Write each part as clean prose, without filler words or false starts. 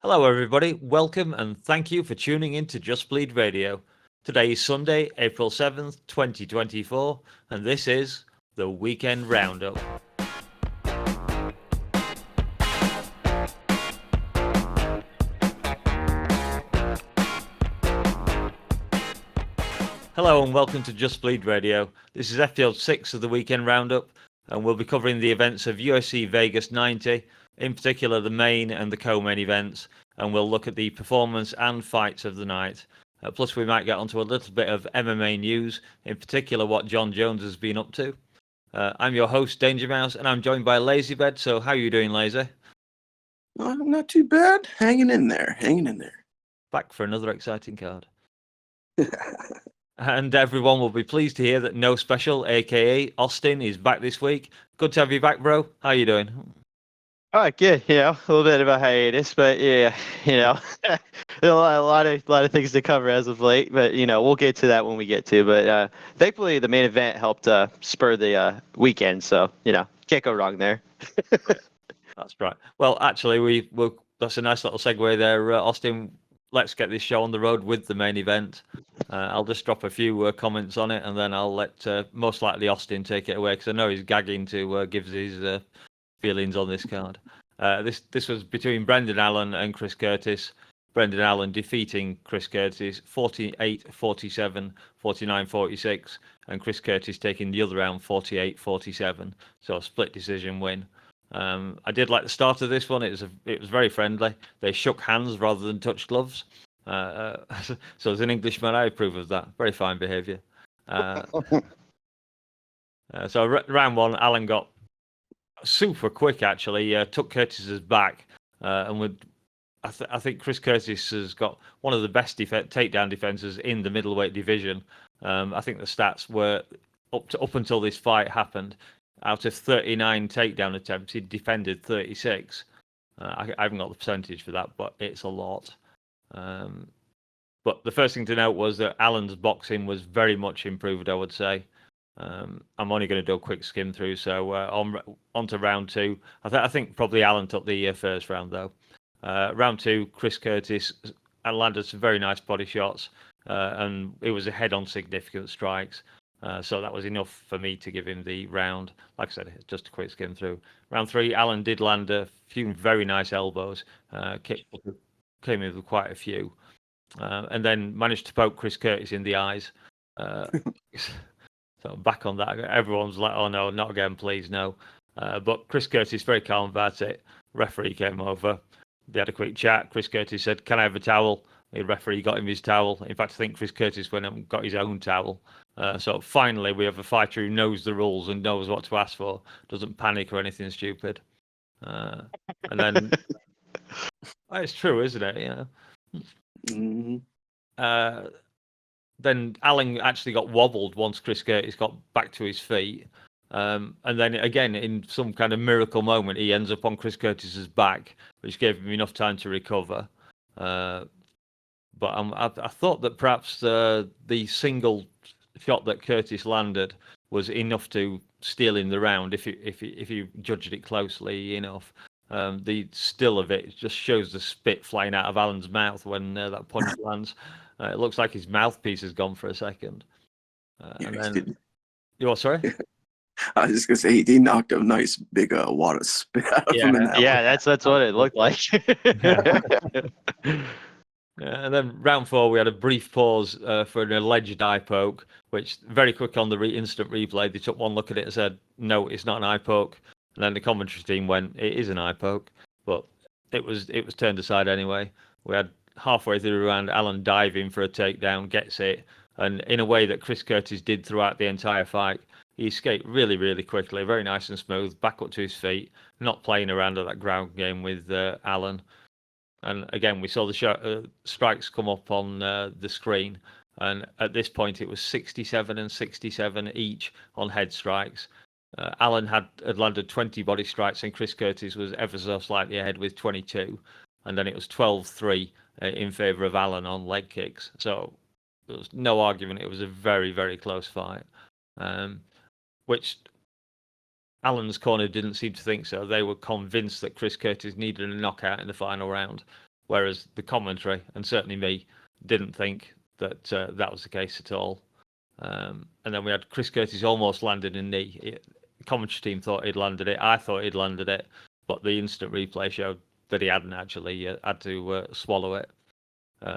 Hello, everybody. Welcome and thank you for tuning in to Just Bleed Radio. Today is Sunday, April 7th, 2024, and this is the Weekend Roundup. Hello and welcome to Just Bleed Radio. This is episode 6 of the Weekend Roundup, and we'll be covering the events of UFC Vegas 90, in particular the main and the co-main events, and we'll look at the performance and fights of the night. Plus, we might get onto a little bit of MMA news, in particular what Jon Jones has been up to. I'm your host, Dangermouse, and I'm joined by Lazybed. So, how are you doing, Lazy? Not too bad. Hanging in there. Back for another exciting card. And everyone will be pleased to hear that No Special, aka Austin, is back this week. Good to have you back, bro. How are you doing? Oh, good. A little bit of a hiatus, but yeah, a lot of things to cover as of late. But we'll get to that when we get to. But thankfully, the main event helped spur the weekend, so can't go wrong there. That's right. Well, actually, that's a nice little segue there, Austin. Let's get this show on the road with the main event. I'll just drop a few comments on it, and then I'll let most likely Austin take it away because I know he's gagging to give his feelings on this card. This was between Brendan Allen and Chris Curtis. Brendan Allen defeating Chris Curtis 48-47, 49-46, and Chris Curtis taking the other round 48-47. So a split decision win. I did like the start of this one. It was very friendly. They shook hands rather than touch gloves. So as an Englishman, I approve of that. Very fine behaviour. So round one, Allen got super quick. Actually, took Curtis's back, and I think Chris Curtis has got one of the best takedown defenses in the middleweight division. I think the stats were up until this fight happened. Out of 39 takedown attempts, he defended 36. I haven't got the percentage for that, but it's a lot. But the first thing to note was that Allen's boxing was very much improved, I would say. I'm only going to do a quick skim through. So on to round two. I think probably Allen took the first round, though. Round two, Chris Curtis landed some very nice body shots, and it was ahead on significant strikes. So that was enough for me to give him the round. Like I said, just a quick skim through. Round three, Allen did land a few very nice elbows. Came in with quite a few. And then managed to poke Chris Curtis in the eyes. So back on that. Everyone's like, oh no, not again, please, no. But Chris Curtis, very calm about it. Referee came over. They had a quick chat. Chris Curtis said, can I have a towel? The referee got him his towel. In fact, I think Chris Curtis went and got his own towel. So finally, we have a fighter who knows the rules and knows what to ask for, doesn't panic or anything stupid. And then it's true, isn't it? Mm-hmm. Then Allen actually got wobbled once Chris Curtis got back to his feet. And then again, in some kind of miracle moment, he ends up on Chris Curtis's back, which gave him enough time to recover. But I thought that perhaps the single shot that Curtis landed was enough to steal him the round if you judged it closely enough. The still of it just shows the spit flying out of Allen's mouth when that punch lands. It looks like his mouthpiece has gone for a second. And then you are sorry? I was just gonna say he knocked a nice big water spit out of him. That's what it looked like. And then round four, we had a brief pause for an alleged eye poke, which very quick on the instant replay, they took one look at it and said, no, it's not an eye poke. And then the commentary team went, it is an eye poke, but it was turned aside anyway. We had halfway through the round, Allen diving for a takedown, gets it, and in a way that Chris Curtis did throughout the entire fight, he escaped really, really quickly, very nice and smooth, back up to his feet, not playing around at that ground game with Allen. And again, we saw the strikes come up on the screen. And at this point, it was 67 and 67 each on head strikes. Allen had landed 20 body strikes, and Chris Curtis was ever so slightly ahead with 22. And then it was 12-3 in favour of Allen on leg kicks. So there was no argument. It was a very, very close fight, which Allen's corner didn't seem to think so. They were convinced that Chris Curtis needed a knockout in the final round. whereas the commentary, and certainly me, didn't think that that was the case at all. And then we had Chris Curtis almost landed a knee. The commentary team thought he'd landed it. I thought he'd landed it, but the instant replay showed that he hadn't actually had to swallow it.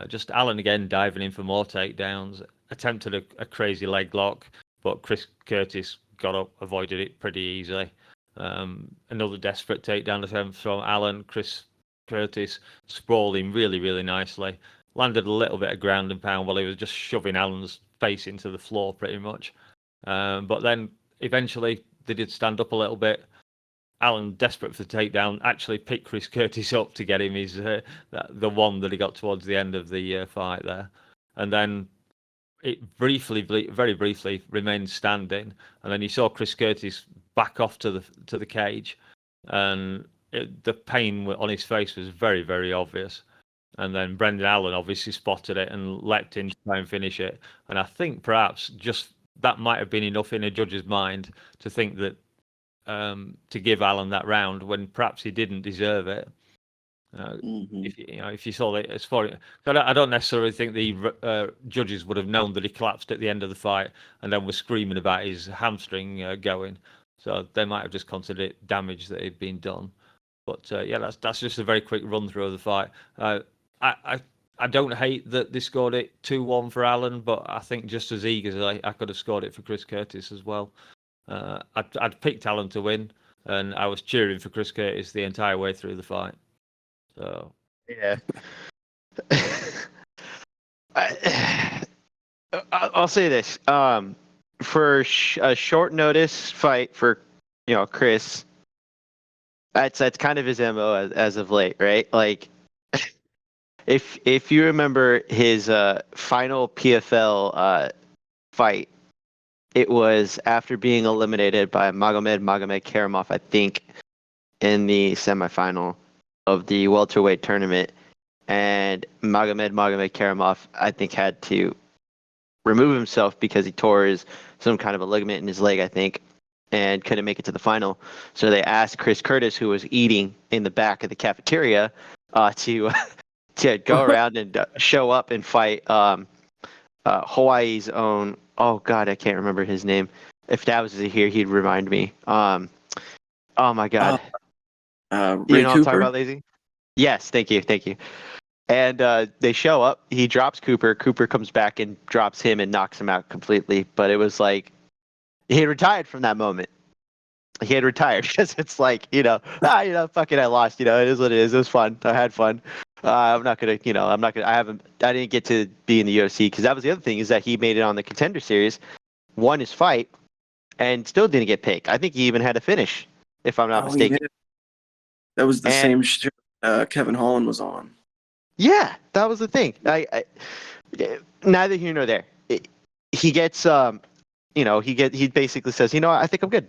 Just Allen again diving in for more takedowns, attempted a crazy leg lock, but Chris Curtis got up, avoided it pretty easily. Another desperate takedown attempt from Allen. Chris Curtis sprawling really, really nicely. Landed a little bit of ground and pound while he was just shoving Allen's face into the floor pretty much. But then eventually they did stand up a little bit. Allen, desperate for the takedown, actually picked Chris Curtis up to get him his the one that he got towards the end of the fight there. And then it very briefly remained standing. And then you saw Chris Curtis back off to the cage, and the pain on his face was very, very obvious. And then Brendan Allen obviously spotted it and leapt in to try and finish it. And I think perhaps just that might have been enough in a judge's mind to think that to give Allen that round when perhaps he didn't deserve it. If you saw that, as far I don't necessarily think the judges would have known that he collapsed at the end of the fight and then was screaming about his hamstring going. So they might have just considered it damage that had been done. But that's just a very quick run through of the fight. I don't hate that they scored it 2-1 for Allen, but I think just as eager I could have scored it for Chris Curtis as well. I'd picked Allen to win, and I was cheering for Chris Curtis the entire way through the fight. So yeah, I'll say this: for a short notice fight for Chris, that's kind of his MO as of late, right? Like, if you remember his final PFL fight, it was after being eliminated by Magomed Karamov, I think, in the semifinal of the welterweight tournament, and Magomed Karamov, I think, had to remove himself because he tore some kind of a ligament in his leg, I think, and couldn't make it to the final. So they asked Chris Curtis, who was eating in the back of the cafeteria, to go around and show up and fight Hawaii's own. Oh God, I can't remember his name. If that was here, he'd remind me. Oh my God. Ray you know what I'm Cooper? talking about, Lazy? Yes, thank you. And they show up. He drops Cooper. Cooper comes back and drops him and knocks him out completely. But it was like he had retired from that moment. He had retired because it's like fucking I lost. It is what it is. It was fun. I had fun. I didn't get to be in the UFC because that was the other thing is that he made it on the Contender Series, won his fight, and still didn't get picked. I think he even had a finish, if I'm not mistaken. Yeah. That was the same show Kevin Holland was on. Yeah, that was the thing. I neither here nor there. He gets he basically says, I think I'm good.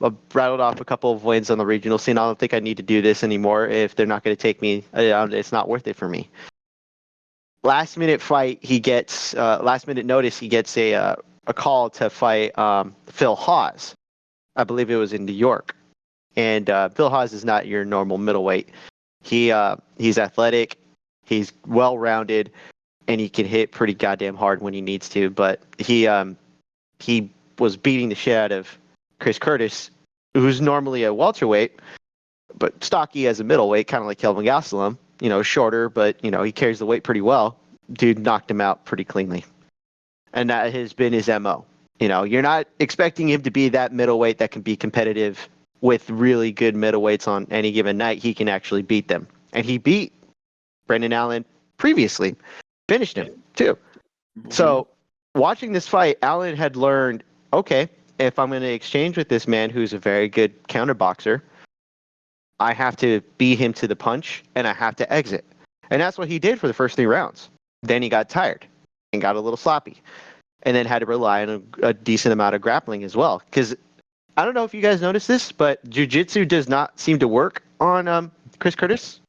I've rattled off a couple of wins on the regional scene. I don't think I need to do this anymore. If they're not going to take me, it's not worth it for me. Last minute fight, he gets last minute notice. He gets a call to fight Phil Hawes. I believe it was in New York, and Phil Hawes is not your normal middleweight. He's athletic, he's well rounded, and he can hit pretty goddamn hard when he needs to. But he was beating the shit out of Chris Curtis, who's normally a welterweight, but stocky as a middleweight, kind of like Kelvin Gastelum. Shorter, but he carries the weight pretty well. Dude knocked him out pretty cleanly, and that has been his MO. You're not expecting him to be that middleweight that can be competitive with really good middleweights on any given night. He can actually beat them, and he beat Brendan Allen previously, finished him too. Mm-hmm. So watching this fight, Allen had learned, okay, if I'm going to exchange with this man who's a very good counter boxer, I have to beat him to the punch and I have to exit. And that's what he did for the first 3 rounds. Then he got tired and got a little sloppy and then had to rely on a decent amount of grappling as well. Because I don't know if you guys noticed this, but jiu-jitsu does not seem to work on Chris Curtis.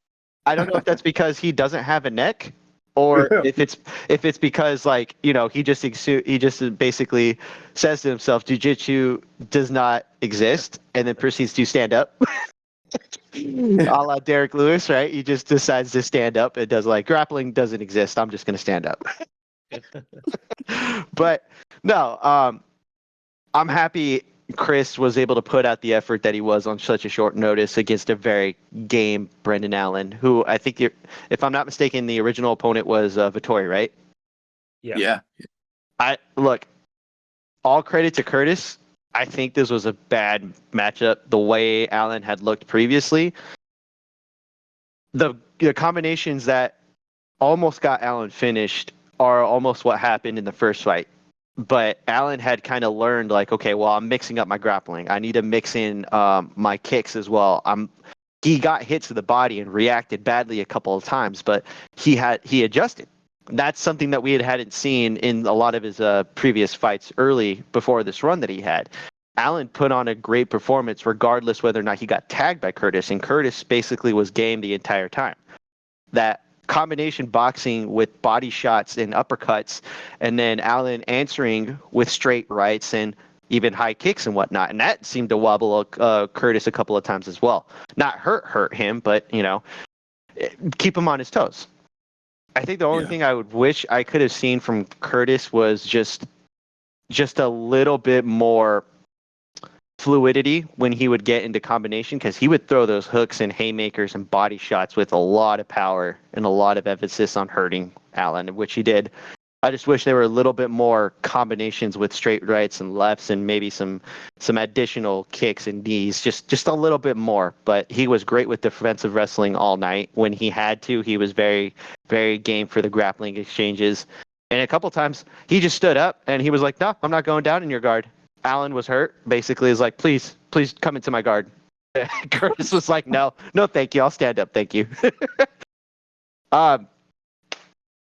I don't know if that's because he doesn't have a neck or if it's because he just basically says to himself jiu-jitsu does not exist and then proceeds to stand up. A la Derek Lewis, right? He just decides to stand up. It does like grappling doesn't exist. I'm just going to stand up. But no, I'm happy Chris was able to put out the effort that he was on such a short notice against a very game Brendan Allen, who I think, if I'm not mistaken, the original opponent was Vettori, right? Yeah. Look, all credit to Curtis. I think this was a bad matchup. The way Allen had looked previously, the combinations that almost got Allen finished are almost what happened in the first fight. But Allen had kind of learned, like, okay, well, I'm mixing up my grappling. I need to mix in my kicks as well. He got hits to the body and reacted badly a couple of times, but he adjusted. That's something that we hadn't seen in a lot of his previous fights early before this run that he had. Allen put on a great performance regardless whether or not he got tagged by Curtis, and Curtis basically was game the entire time. That combination boxing with body shots and uppercuts, and then Allen answering with straight rights and even high kicks and whatnot, and that seemed to wobble Curtis a couple of times as well. Not hurt him, but keep him on his toes. I think the only thing I would wish I could have seen from Curtis was just a little bit more fluidity when he would get into combination, because he would throw those hooks and haymakers and body shots with a lot of power and a lot of emphasis on hurting Allen, which he did. I just wish there were a little bit more combinations with straight rights and lefts and maybe some additional kicks and knees, just a little bit more. But he was great with defensive wrestling all night. When he had to, he was very, very game for the grappling exchanges. And a couple times he just stood up and he was like, "No, I'm not going down in your guard." Allen was hurt. Basically, is like, "Please come into my guard." Curtis was like, "No, thank you. I'll stand up. Thank you."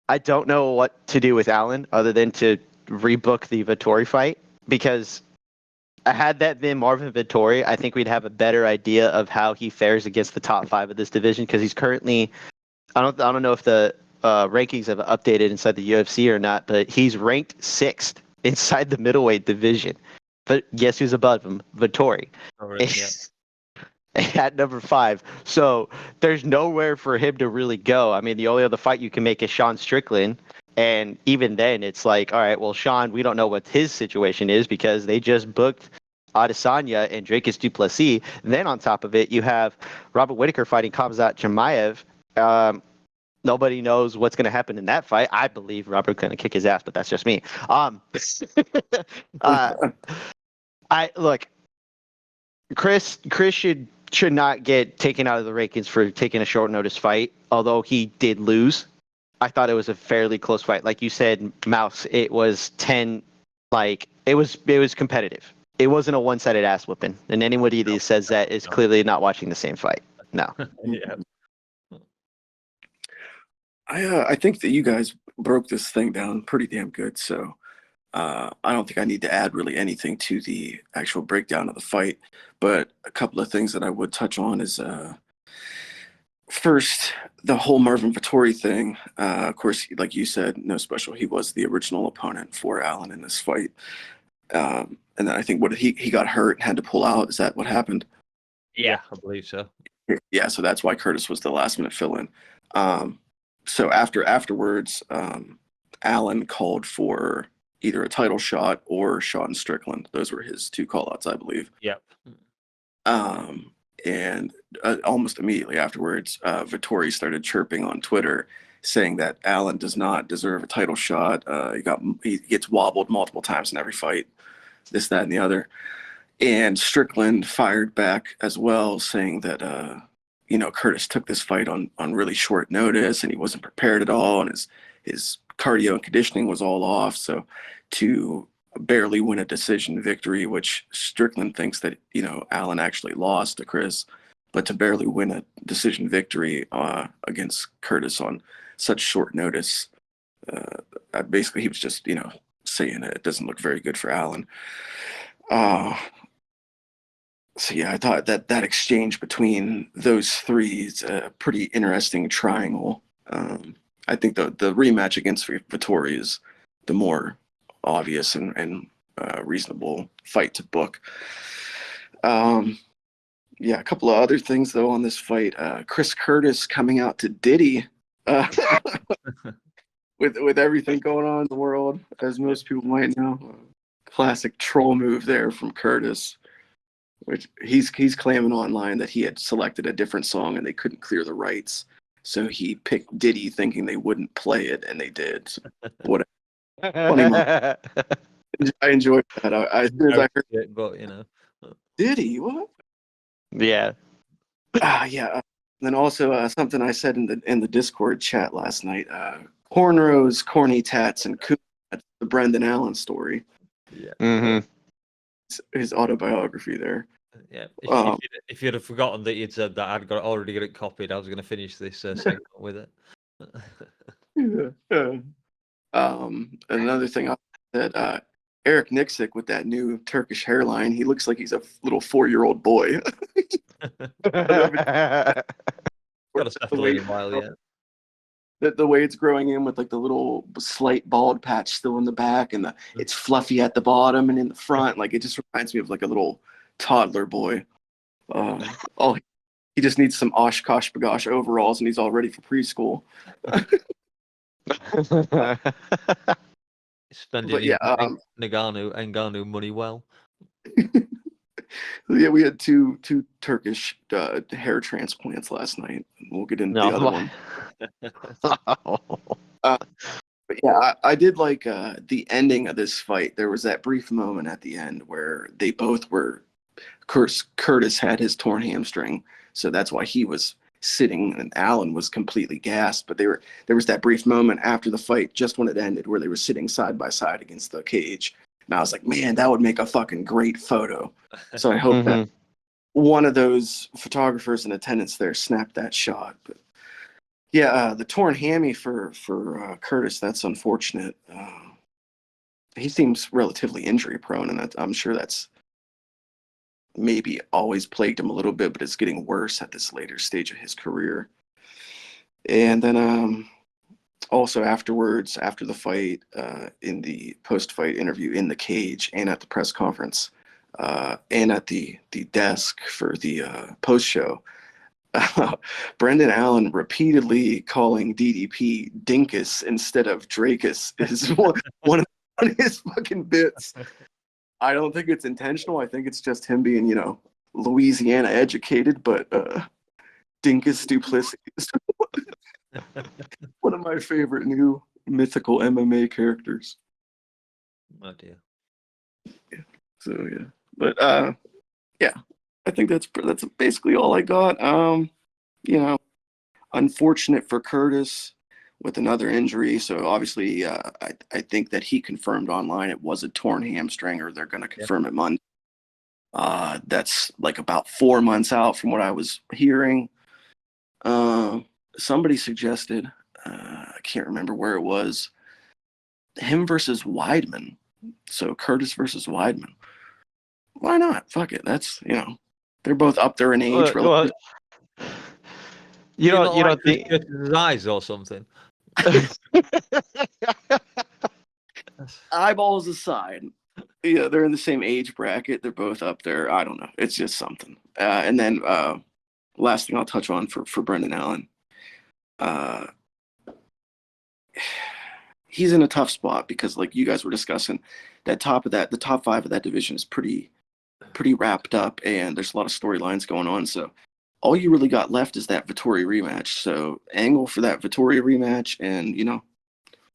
I don't know what to do with Allen other than to rebook the Vettori fight, because had that been Marvin Vettori, I think we'd have a better idea of how he fares against the top 5 of this division, because he's currently, I don't know if the rankings have updated inside the UFC or not, but he's ranked 6th inside the middleweight division. But guess who's above him? Vettori. At number 5. So there's nowhere for him to really go. I mean, the only other fight you can make is Sean Strickland. And even then, it's like, all right, well, Sean, we don't know what his situation is because they just booked Adesanya and Dracus du Plessis. Then on top of it, you have Robert Whittaker fighting Khamzat Chimaev. Nobody knows what's going to happen in that fight. I believe Robert's going to kick his ass, but that's just me. Look, Chris should not get taken out of the rankings for taking a short notice fight, although he did lose. I thought it was a fairly close fight. Like you said, Mouse, it was 10, like it was competitive. It wasn't a one-sided ass whooping. And anybody that says that is clearly not watching the same fight. No. Yeah. I think that you guys broke this thing down pretty damn good, so I don't think I need to add really anything to the actual breakdown of the fight. But a couple of things that I would touch on is first, the whole Marvin Vettori thing. Of course, like you said, No Special, he was the original opponent for Allen in this fight. And then I think he got hurt and had to pull out. Is that what happened? Yeah, I believe so. Yeah, so that's why Curtis was the last minute fill-in. So afterwards, Allen called for either a title shot or Sean Strickland. Those were his 2 call-outs, I believe. Yep. And almost immediately afterwards, Vettori started chirping on Twitter, saying that Allen does not deserve a title shot. He gets wobbled multiple times in every fight, this, that, and the other. And Strickland fired back as well, saying that Curtis took this fight on really short notice and he wasn't prepared at all, and his cardio and conditioning was all off. So to barely win a decision victory, which Strickland thinks that Allen actually lost to Chris, but to barely win a decision victory against Curtis on such short notice, basically he was just saying it doesn't look very good for Allen. So yeah, I thought that exchange between those 3 is a pretty interesting triangle. I think the rematch against Vettori is the more obvious and reasonable fight to book. Yeah, a couple of other things though on this fight. Chris Curtis coming out to Diddy uh, with everything going on in the world, as most people might know. Classic troll move there from Curtis, which he's claiming online that he had selected a different song and they couldn't clear the rights, so he picked Diddy thinking they wouldn't play it, and they did. So, what a funny moment. I enjoyed that. As soon as I heard it, but Diddy, what? Yeah. Yeah. Then also something I said in the Discord chat last night. Cornrows, corny tats, and coon. That's the Brendan Allen story. Yeah. Mm-hmm. His autobiography there. Yeah. If you'd have forgotten that you'd said that, I'd already got it copied. I was going to finish this segment with it. Yeah. Another thing I said, Eric Nixick with that new Turkish hairline, he looks like he's a little 4-year-old boy. Got to settle in a while, yeah. The way it's growing in with like the little slight bald patch still in the back, and it's fluffy at the bottom and in the front. Like, it just reminds me of like a little toddler boy. He just needs some Oshkosh Bagosh overalls and he's all ready for preschool. Spending yeah, Ngannou money well. Yeah, we had two Turkish hair transplants last night. We'll get into the other one. But yeah, I did like the ending of this fight. There was that brief moment at the end where they both were. Curtis had his torn hamstring, so that's why he was sitting, and Allen was completely gassed. But there was that brief moment after the fight, just when it ended, where they were sitting side by side against the cage. And I was like, man, that would make a fucking great photo. So I hope that one of those photographers in attendance there snapped that shot. But yeah, the torn hammy for Curtis, that's unfortunate. He seems relatively injury prone, and I'm sure that's maybe always plagued him a little bit, but it's getting worse at this later stage of his career. And then also afterwards, after the fight, in the post-fight interview in the cage and at the press conference, and at the desk for the post-show, Brendan Allen repeatedly calling DDP Dinkus instead of Drakus is one of his fucking bits. I don't think it's intentional. I think it's just him being, Louisiana educated, but Dinkus Duplessis is one of my favorite new mythical MMA characters. Oh dear. Yeah. So yeah, but yeah, I think that's basically all I got. Unfortunate for Curtis with another injury. So obviously, I think that he confirmed online it was a torn hamstring, or they're going to confirm it Monday. That's like about 4 months out from what I was hearing. Somebody suggested, I can't remember where it was, him versus Weidman. So Curtis versus Weidman. Why not? Fuck it. That's, they're both up there in age. You don't think his eyes or something? Eyeballs aside, yeah, they're in the same age bracket. They're both up there. I don't know. It's just something. And then last thing I'll touch on for Brendan Allen. He's in a tough spot because, like you guys were discussing, the top 5 of that division is pretty wrapped up, and there's a lot of storylines going on. So all you really got left is that Vettori rematch. So angle for that Vettori rematch, and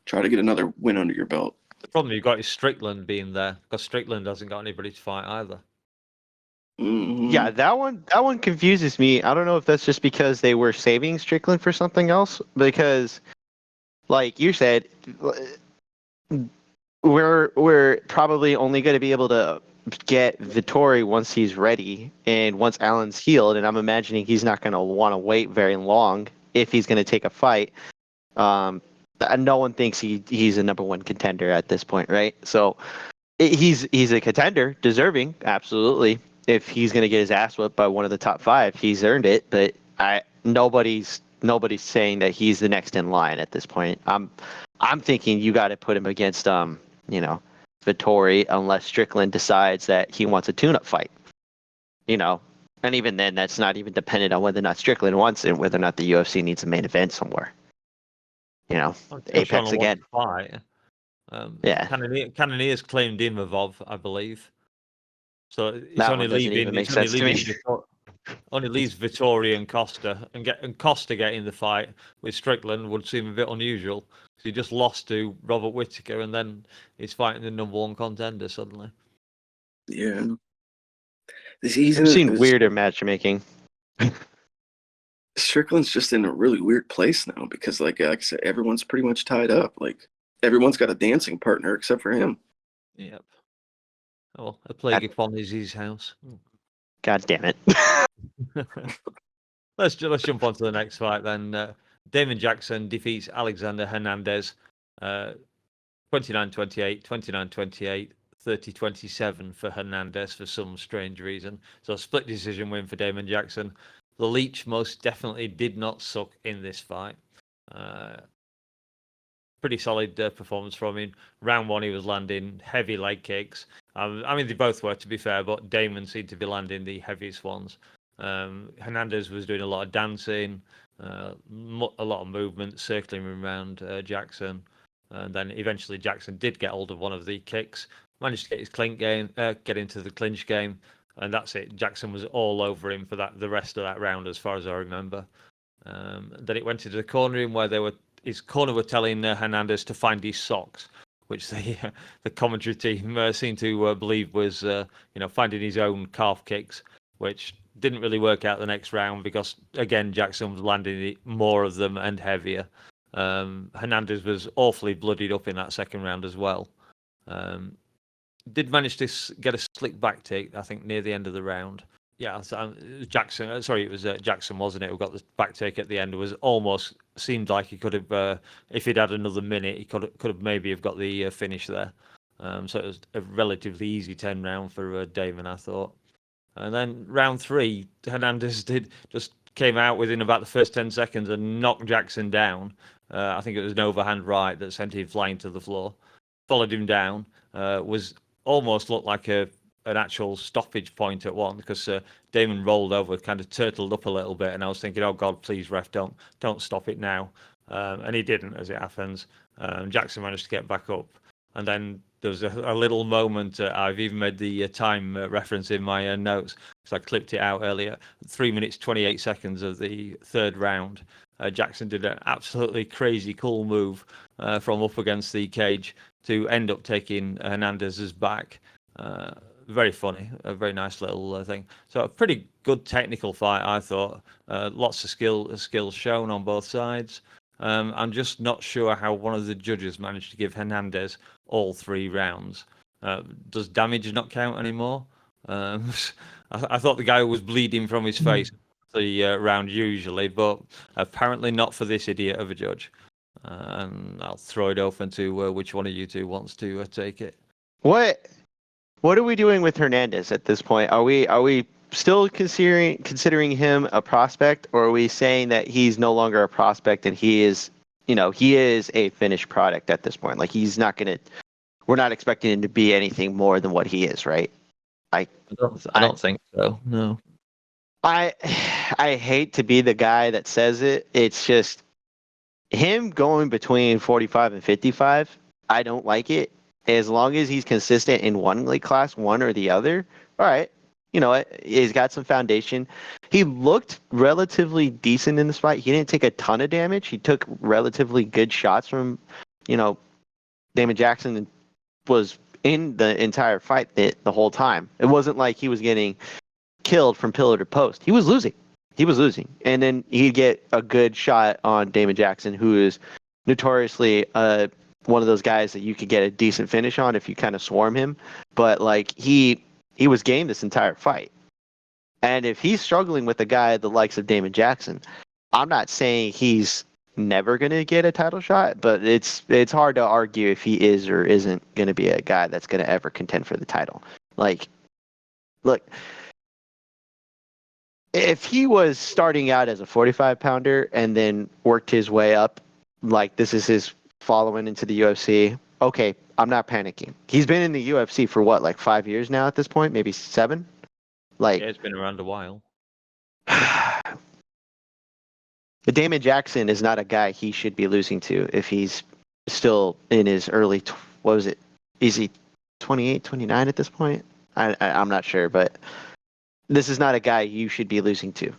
try to get another win under your belt. The problem you've got is Strickland being there, because Strickland hasn't got anybody to fight either. Mm-hmm. Yeah, that one confuses me. I don't know if that's just because they were saving Strickland for something else, because like you said, we're probably only going to be able to get Vettori once he's ready and once Allen's healed, and I'm imagining he's not going to want to wait very long if he's going to take a fight. No one thinks he's a number 1 contender at this point, right? So he's a contender, deserving, absolutely. If he's going to get his ass whipped by one of the top 5, he's earned it. But nobody's saying that he's the next in line at this point. I'm thinking you got to put him against Vettori, unless Strickland decides that he wants a tune-up fight. And even then, that's not even dependent on whether or not Strickland wants it, whether or not the UFC needs a main event somewhere. Apex again. Fight. Yeah. Cannonier's claimed Imavov, I believe. So it's That only one doesn't even make sense to me. Only leaves Vittori and Costa, and Costa getting the fight with Strickland would seem a bit unusual. So he just lost to Robert Whittaker, and then he's fighting the number one contender suddenly. Yeah. I've seen weirder matchmaking. Strickland's just in a really weird place now because, like I said, everyone's pretty much tied up. Like everyone's got a dancing partner except for him. Yep. Oh, a plague upon his house. God damn it. Let's jump on to the next fight then. Damon Jackson defeats Alexander Hernandez 29-28, 29-28, 30-27 for Hernandez for some strange reason. So a split decision win for Damon Jackson. The Leech most definitely did not suck in this fight. Pretty solid performance from him. Round one, he was landing heavy leg kicks. I mean, they both were, to be fair, but Damon seemed to be landing the heaviest ones. Hernandez was doing a lot of dancing, a lot of movement, circling around Jackson. And then eventually Jackson did get hold of one of the kicks, managed to get his get into the clinch game, and that's it. Jackson was all over him for the rest of that round, as far as I remember. Then it went into the cornering where his corner were telling Hernandez to find his socks, which the commentary team seemed to believe was finding his own calf kicks, which didn't really work out the next round because again Jackson was landing more of them and heavier. Hernandez was awfully bloodied up in that second round as well. Did manage to get a slick back take, I think, near the end of the round. Yeah, so Jackson. Sorry, it was Jackson, wasn't it? Who got the back take at the end? It was almost seemed like he could have, if he'd had another minute, he could have maybe have got the finish there. So it was a relatively easy 10 round for Damon, I thought. And then round 3, Hernandez just came out within about the first 10 seconds and knocked Jackson down. I think it was an overhand right that sent him flying to the floor. Followed him down. Was almost looked like an actual stoppage point at one because Damon rolled over, kind of turtled up a little bit, and I was thinking, oh God, please ref, don't stop it now. And he didn't, as it happens. Jackson managed to get back up, and then there was a little moment. I've even made the time reference in my notes because I clipped it out earlier. 3 minutes 28 seconds of the third round. Jackson did an absolutely crazy cool move from up against the cage to end up taking Hernandez's back. Very funny, a very nice little thing. So a pretty good technical fight, I thought. Lots of skills shown on both sides. I'm just not sure how one of the judges managed to give Hernandez all 3 rounds. Does damage not count anymore? I thought the guy was bleeding from his face the round usually, but apparently not for this idiot of a judge. And I'll throw it open to which one of you two wants to take it. What are we doing with Hernandez at this point? Are we still considering him a prospect, or are we saying that he's no longer a prospect and he is a finished product at this point? Like we're not expecting him to be anything more than what he is, right? I don't think so. No. I hate to be the guy that says it. It's just him going between 45 and 55. I don't like it. As long as he's consistent in one weight class, one or the other, all right. He's got some foundation. He looked relatively decent in this fight. He didn't take a ton of damage. He took relatively good shots from, Damon Jackson and was in the entire fight the whole time. It wasn't like he was getting killed from pillar to post. He was losing. And then he'd get a good shot on Damon Jackson, who is notoriously one of those guys that you could get a decent finish on if you kind of swarm him. But like he was game this entire fight. And if he's struggling with a guy the likes of Damon Jackson, I'm not saying he's never going to get a title shot, but it's hard to argue if he is or isn't going to be a guy that's going to ever contend for the title. Like, look, if he was starting out as a 45-pounder and then worked his way up, like this is his following into the UFC, okay, I'm not panicking. He's been in the UFC for what, like 5 years now at this point, maybe 7? Like, yeah, it's been around a while. Damon Jackson is not a guy he should be losing to if he's still in his early, what was it? Is he 28, 29 at this point? I'm not sure, but this is not a guy you should be losing to.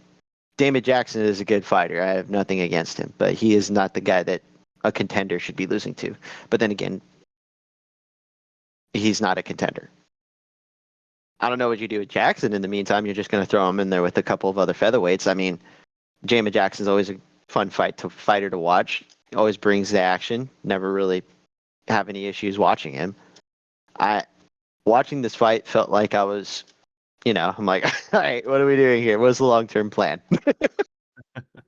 Damon Jackson is a good fighter. I have nothing against him, but he is not the guy that a contender should be losing to. But then again, he's not a contender. I don't know what you do with Jackson in the meantime. You're just going to throw him in there with a couple of other featherweights. I mean, Damon Jackson's always a fun fighter to watch. He always brings the action. Never really have any issues watching him. Watching this fight felt like I was, I'm like, all right, what are we doing here? What's the long-term plan?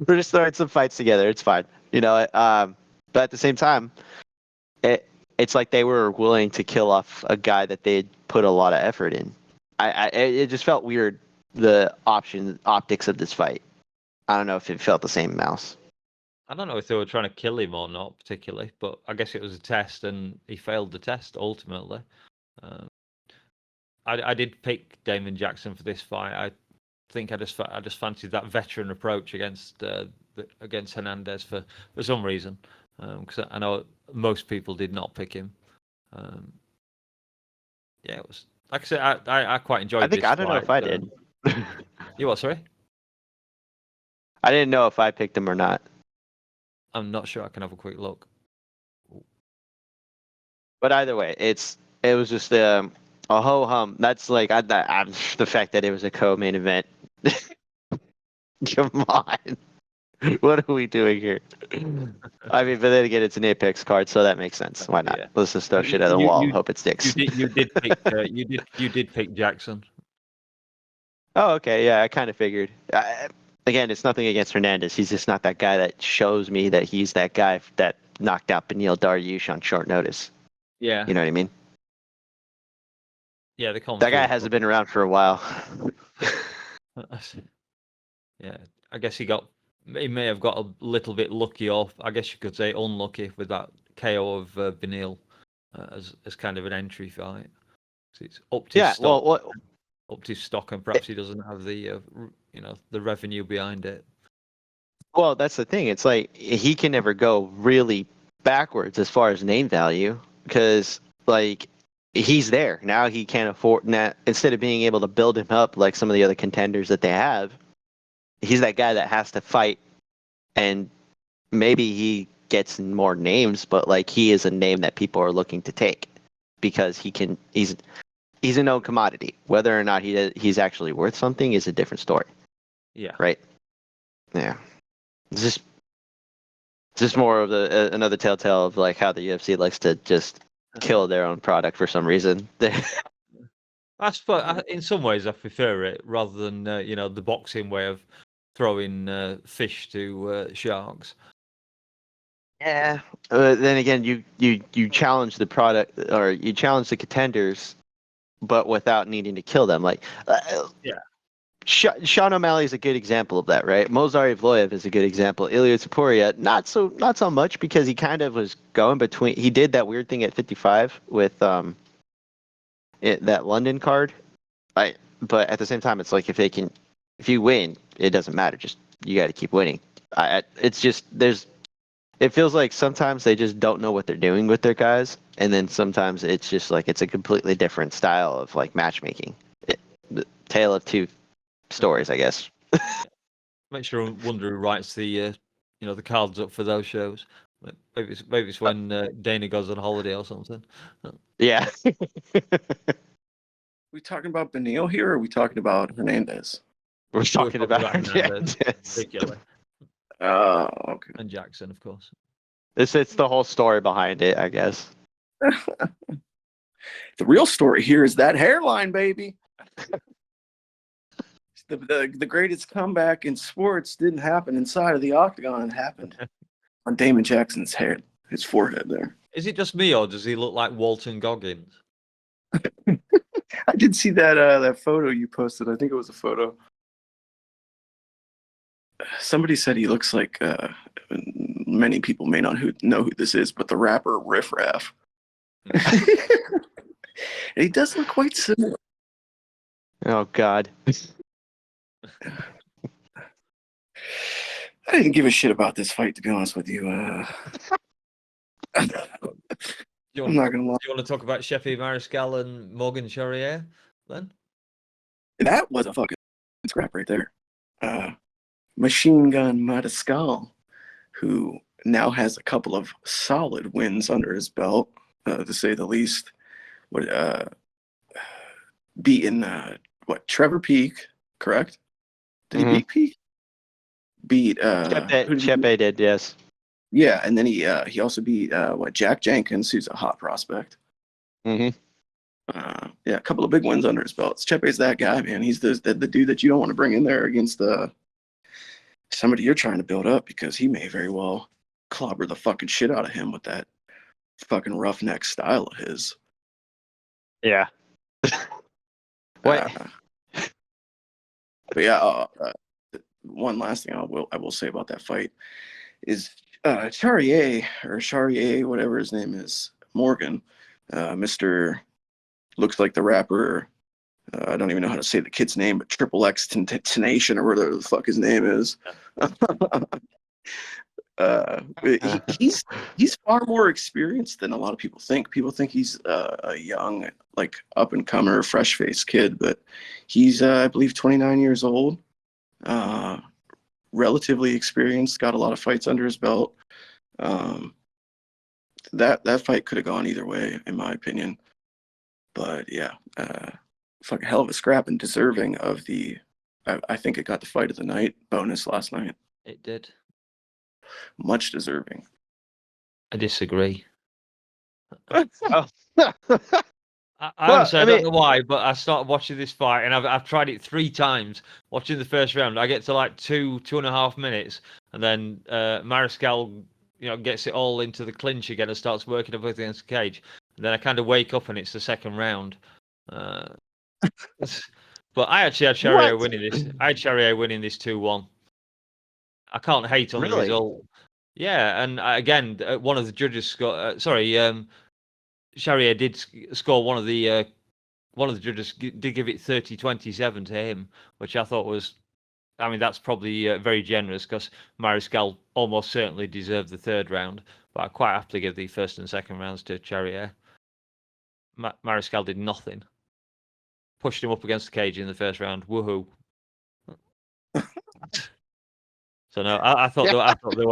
We're just throwing some fights together. It's fine, but at the same time, it's like they were willing to kill off a guy that they had put a lot of effort in. It just felt weird, the optics of this fight. I don't know if it felt the same, Mouse. I don't know if they were trying to kill him or not particularly, but I guess it was a test and he failed the test ultimately. I did pick Damon Jackson for this fight. I think I just fancied that veteran approach against Hernandez for some reason, because I know most people did not pick him. Yeah, it was like I said. I quite enjoyed. I don't know if I did. You what? Sorry. I didn't know if I picked him or not. I'm not sure. I can have a quick look. But either way, it was just a ho hum. That's like the fact that it was a co-main event. Come on, what are we doing here? I mean, but then again, it's an Apex card, so that makes sense. Why not? Yeah. Let's just throw shit at the wall and hope it sticks. You did pick Jackson. Oh, okay. Yeah, I kind of figured. Again, it's nothing against Hernandez. He's just not that guy that shows me that he's that guy that knocked out Beneil Dariush on short notice. Yeah. You know what I mean? Yeah, that guy hasn't been around for a while. Yeah, I guess he may have got a little bit lucky, or I guess you could say unlucky, with that KO of Beneil as kind of an entry fight. It's up to his stock. Up to his stock, and perhaps he doesn't have the the revenue behind it. Well, that's the thing. It's like he can never go really backwards as far as name value, because like he's there now. He can't afford that. Instead of being able to build him up like some of the other contenders that they have, he's that guy that has to fight, and maybe he gets more names, but like he is a name that people are looking to take because he's a known commodity. Whether or not he's actually worth something is a different story. Yeah. Right. Yeah. It's just more of another telltale of like how the UFC likes to just kill their own product for some reason. In some ways, I prefer it rather than the boxing way of throwing fish to sharks. Yeah. Then again, you challenge the product, or you challenge the contenders, but without needing to kill them. Like, yeah. Sean O'Malley is a good example of that, right? Movsar Evloev is a good example. Ilya Topuria, not so much, because he kind of was going between. He did that weird thing at 55 with that London card. But at the same time, it's like if you win, it doesn't matter. Just you got to keep winning. It's just it feels like sometimes they just don't know what they're doing with their guys, and then sometimes it's just like it's a completely different style of like matchmaking. The tale of two stories, I guess. Makes you wonder who writes the the cards up for those shows. Maybe it's when Dana goes on holiday or something. Yeah. We talking about Beneil here, or are we talking about Hernandez? We're talking about Hernandez, particularly. Oh, okay. And Jackson, of course. It's the whole story behind it, I guess. The real story here is that hairline, baby. The greatest comeback in sports didn't happen inside of the octagon. It happened on Damon Jackson's head, his forehead there. Is it just me, or does he look like Walton Goggins? I did see that photo you posted. I think it was a photo. Somebody said he looks like many people may not know who this is, but the rapper Riff Raff. He does look quite similar. Oh God. I didn't give a shit about this fight, to be honest with you. I'm not gonna lie. Do you want to talk about Sheffy Mariscal and Morgan Charrier then? That was a fucking scrap right there. Machine Gun Mariscal, who now has a couple of solid wins under his belt, to say the least. Beaten Trevor Peak, correct? Did he beat Peak? Beat Chepe did, yes. Yeah, and then he also beat Jack Jenkins, who's a hot prospect. Mm-hmm. Yeah, a couple of big wins under his belt. Chepe's that guy, man. He's the dude that you don't want to bring in there against somebody you're trying to build up, because he may very well clobber the fucking shit out of him with that fucking roughneck style of his. Yeah. What? But yeah, one last thing I will say about that fight is Charrier, whatever his name is, Morgan, Mr. looks like the rapper. I don't even know how to say the kid's name, but Triple X Tenation or whatever the fuck his name is. He's far more experienced than a lot of people think. People think he's a young, like up and comer, fresh faced kid, but he's I believe 29 years old. Relatively experienced, got a lot of fights under his belt. That fight could have gone either way, in my opinion. But yeah, fucking hell of a scrap and deserving of the. I think it got the fight of the night bonus last night. It did. Much deserving. I disagree. Oh. Honestly, I don't know why, but I started watching this fight, and I've tried it 3 times. Watching the first round, I get to like 2.5 minutes, and then Mariscal, gets it all into the clinch again and starts working up against the cage. And then I kind of wake up, and it's the second round. But I actually had Charrier winning this. I had Charrier winning this 2-1. I can't hate on the result. Yeah, and again, one of the judges Charrier did score one of the judges did give it 30-27 to him, which I thought was, that's probably very generous, because Mariscal almost certainly deserved the third round, but I quite have to give the first and second rounds to Charrier. Mariscal did nothing. Pushed him up against the cage in the first round. Woohoo! So no, I thought there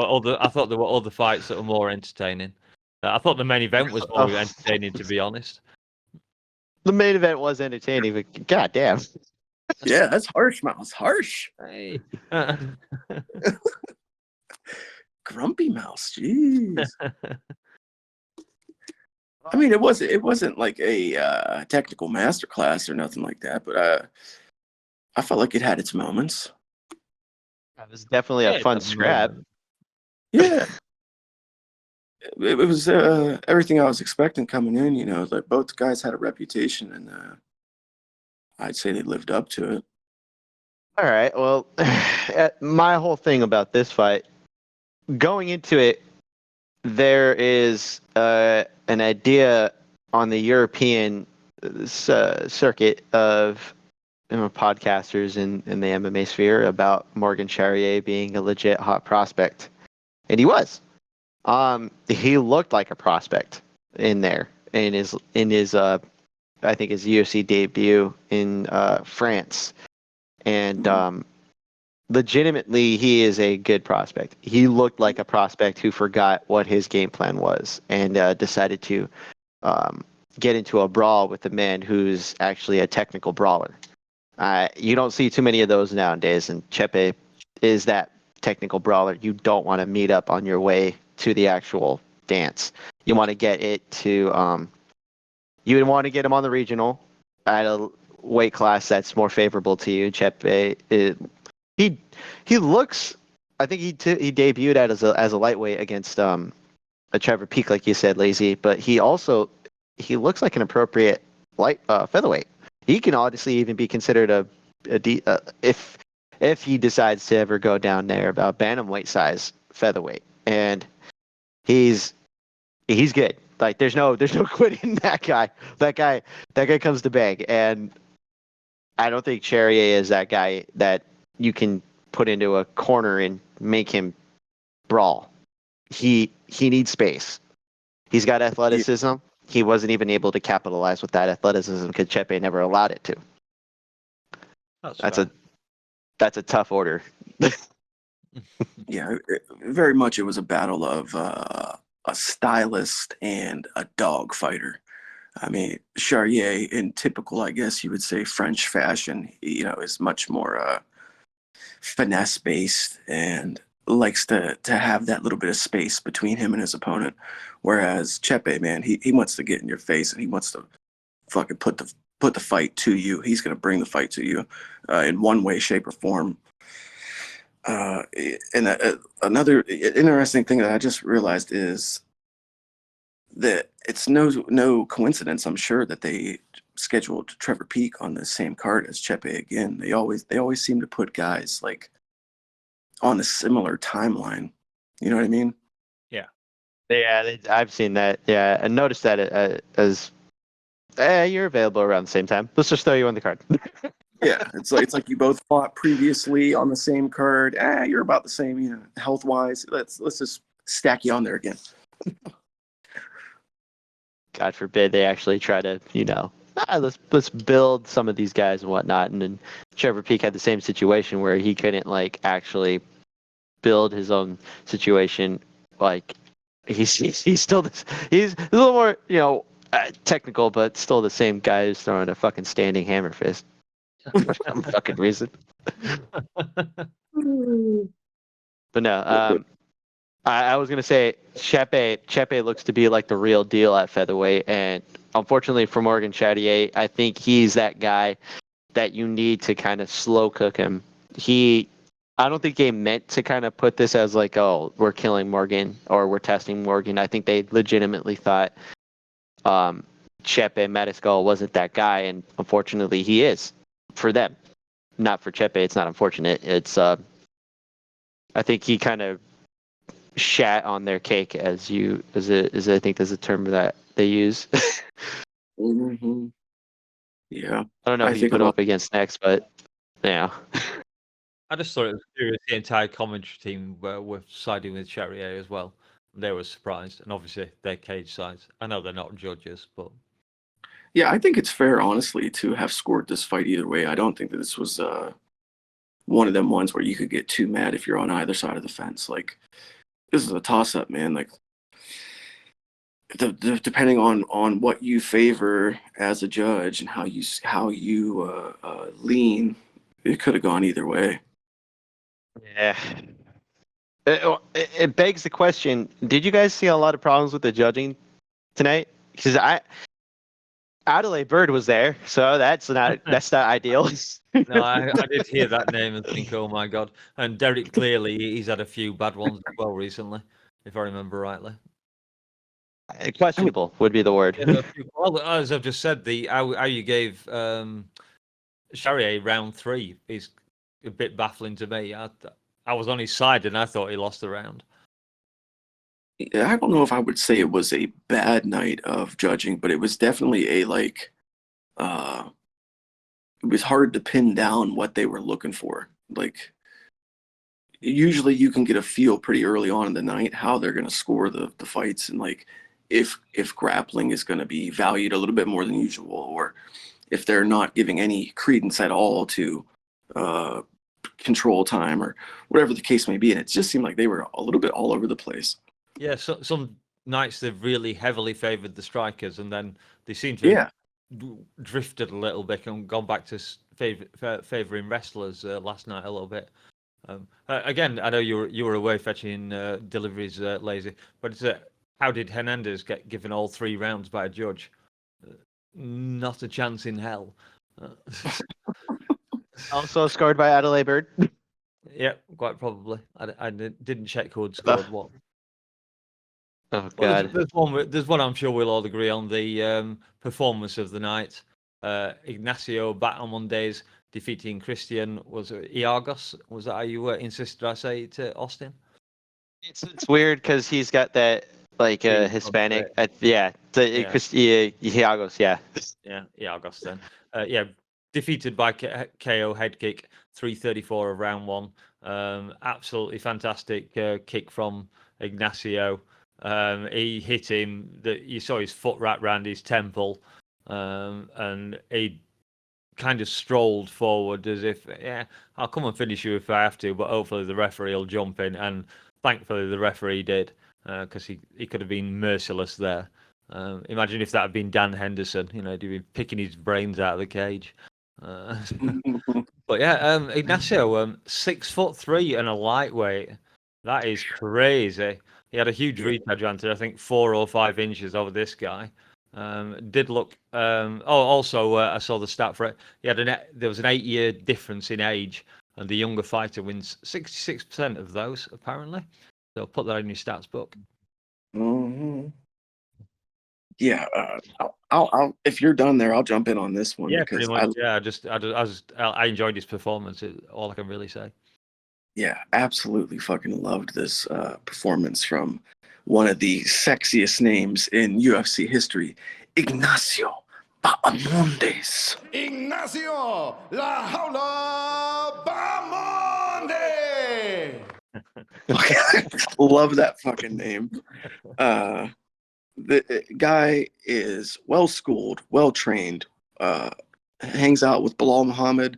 were other fights that were more entertaining. I thought the main event was more entertaining, to be honest. The main event was entertaining, but goddamn. Yeah, that's harsh, Mouse. Harsh. Hey. Grumpy Mouse. Jeez. It wasn't like a technical masterclass or nothing like that, but I felt like it had its moments. It was definitely a fun scrap. Yeah. It was everything I was expecting coming in. Like both guys had a reputation, and I'd say they lived up to it. All right. Well, my whole thing about this fight, going into it, there is an idea on the European circuit of podcasters in the MMA sphere about Morgan Charrier being a legit hot prospect, and he was. He looked like a prospect in there in his I think his UFC debut in France, and legitimately he is a good prospect. He looked like a prospect who forgot what his game plan was and decided to get into a brawl with a man who's actually a technical brawler. You don't see too many of those nowadays, and Chepe is that technical brawler. You don't want to meet up on your way to the actual dance. You want to get it to you would want to get him on the regional at a weight class that's more favorable to you. Chepe, he looks, I think he debuted as a lightweight against a Trevor Peak, like you said, Lazy, but he looks like an appropriate light featherweight. He can honestly even be considered if he decides to ever go down there about bantamweight size featherweight, and he's good. Like there's no quitting that guy. That guy comes to bang, and I don't think Charrier is that guy that you can put into a corner and make him brawl. He needs space. He's got athleticism. He wasn't even able to capitalize with that athleticism because Chepe never allowed it to. That's a tough order. Yeah, very much it was a battle of a stylist and a dog fighter. I mean, Charrier, in typical, I guess you would say, French fashion, is much more finesse based and likes to have that little bit of space between him and his opponent. Whereas Chepe, man, he wants to get in your face and he wants to fucking put the fight to you. He's gonna bring the fight to you in one way, shape, or form. And another interesting thing that I just realized is that it's no coincidence, I'm sure, that they scheduled Trevor Peek on the same card as Chepe again. They always seem to put guys like on a similar timeline. You know what I mean? Yeah, I've seen that. Yeah, and noticed that as you're available around the same time. Let's just throw you on the card. Yeah, it's like you both fought previously on the same card. You're about the same, health wise. Let's just stack you on there again. God forbid they actually try to, let's build some of these guys and whatnot. And then Trevor Peek had the same situation where he couldn't actually build his own situation. Like he's still he's a little more technical, but still the same guy who's throwing a fucking standing hammer fist for some fucking reason. But no, I was gonna say Chepe looks to be like the real deal at featherweight, and unfortunately for Morgan Charrier, I think he's that guy that you need to kind of slow cook him. I don't think they meant to kind of put this as like, oh, we're killing Morgan or we're testing Morgan. I think they legitimately thought Chepe Mariscal wasn't that guy, and unfortunately he is for them. Not for Chepe. It's not unfortunate. It's I think he kind of shat on their cake, as I think there's a term that they use. Mm-hmm. Yeah. I don't know who you put up against next, but yeah. I just thought it was curious the entire commentary team were siding with Charrier as well. They were surprised, and obviously they're cage sides. I know they're not judges, but yeah, I think it's fair, honestly, to have scored this fight either way. I don't think that this was one of them ones where you could get too mad if you're on either side of the fence. Like, this is a toss-up, man. Like, depending on what you favor as a judge and how you lean, it could have gone either way. Yeah. It begs the question: did you guys see a lot of problems with the judging tonight? Because Adelaide Bird was there, so that's not ideal. no, I did hear that name and think, oh my god. And Derek, clearly he's had a few bad ones as well recently, if I remember rightly. Questionable would be the word. Well, as I've just said, how you gave Charrier round 3 is a bit baffling to me. I was on his side and I thought he lost the round. I don't know if I would say it was a bad night of judging, but it was definitely it was hard to pin down what they were looking for. Like, usually you can get a feel pretty early on in the night how they're going to score the fights, and like if grappling is going to be valued a little bit more than usual, or if they're not giving any credence at all to control time or whatever the case may be. And it just seemed like they were a little bit all over the place. Yeah, so some nights they've really heavily favoured the strikers, and then they seem to have drifted a little bit and gone back to favouring wrestlers last night a little bit. Again, I know you were away fetching deliveries, Lazy, but it's how did Hernandez get given all 3 rounds by a judge? Not a chance in hell. Also scored by Adelaide Bird. Yeah, quite probably. I didn't check who had scored what. Oh god. Well, there's one I'm sure we'll all agree on, the performance of the night. Ignacio Bahamondes defeating Christian, was it Iagos? Was that how you insisted I say it to Austin? It's weird because he's got that Hispanic. Iagos, yeah. Yeah, Iagos then. defeated by KO head kick, 3:34 of round one. Absolutely fantastic kick from Ignacio. He hit him. You saw his foot wrap round his temple, and he kind of strolled forward as if, yeah, I'll come and finish you if I have to, but hopefully the referee will jump in. And thankfully the referee did, because he could have been merciless there. Imagine if that had been Dan Henderson, he'd been picking his brains out of the cage. But yeah, Ignacio, 6'3" and a lightweight. That is crazy. He had a huge reach advantage, I think 4 or 5 inches over this guy. Did look. Also, I saw the stat for it. There was an 8-year difference in age, and the younger fighter wins 66% of those apparently. So put that in your stats book. Mm-hmm. Yeah, I'll if you're done there, I'll jump in on this one. Yeah, because pretty much. I enjoyed his performance. All I can really say. Yeah, absolutely fucking loved this performance from one of the sexiest names in UFC history, Ignacio Bahamondes. Ignacio La Jaula Bahamondes. Love that fucking name. The guy is well schooled, well trained, hangs out with Bilal Muhammad,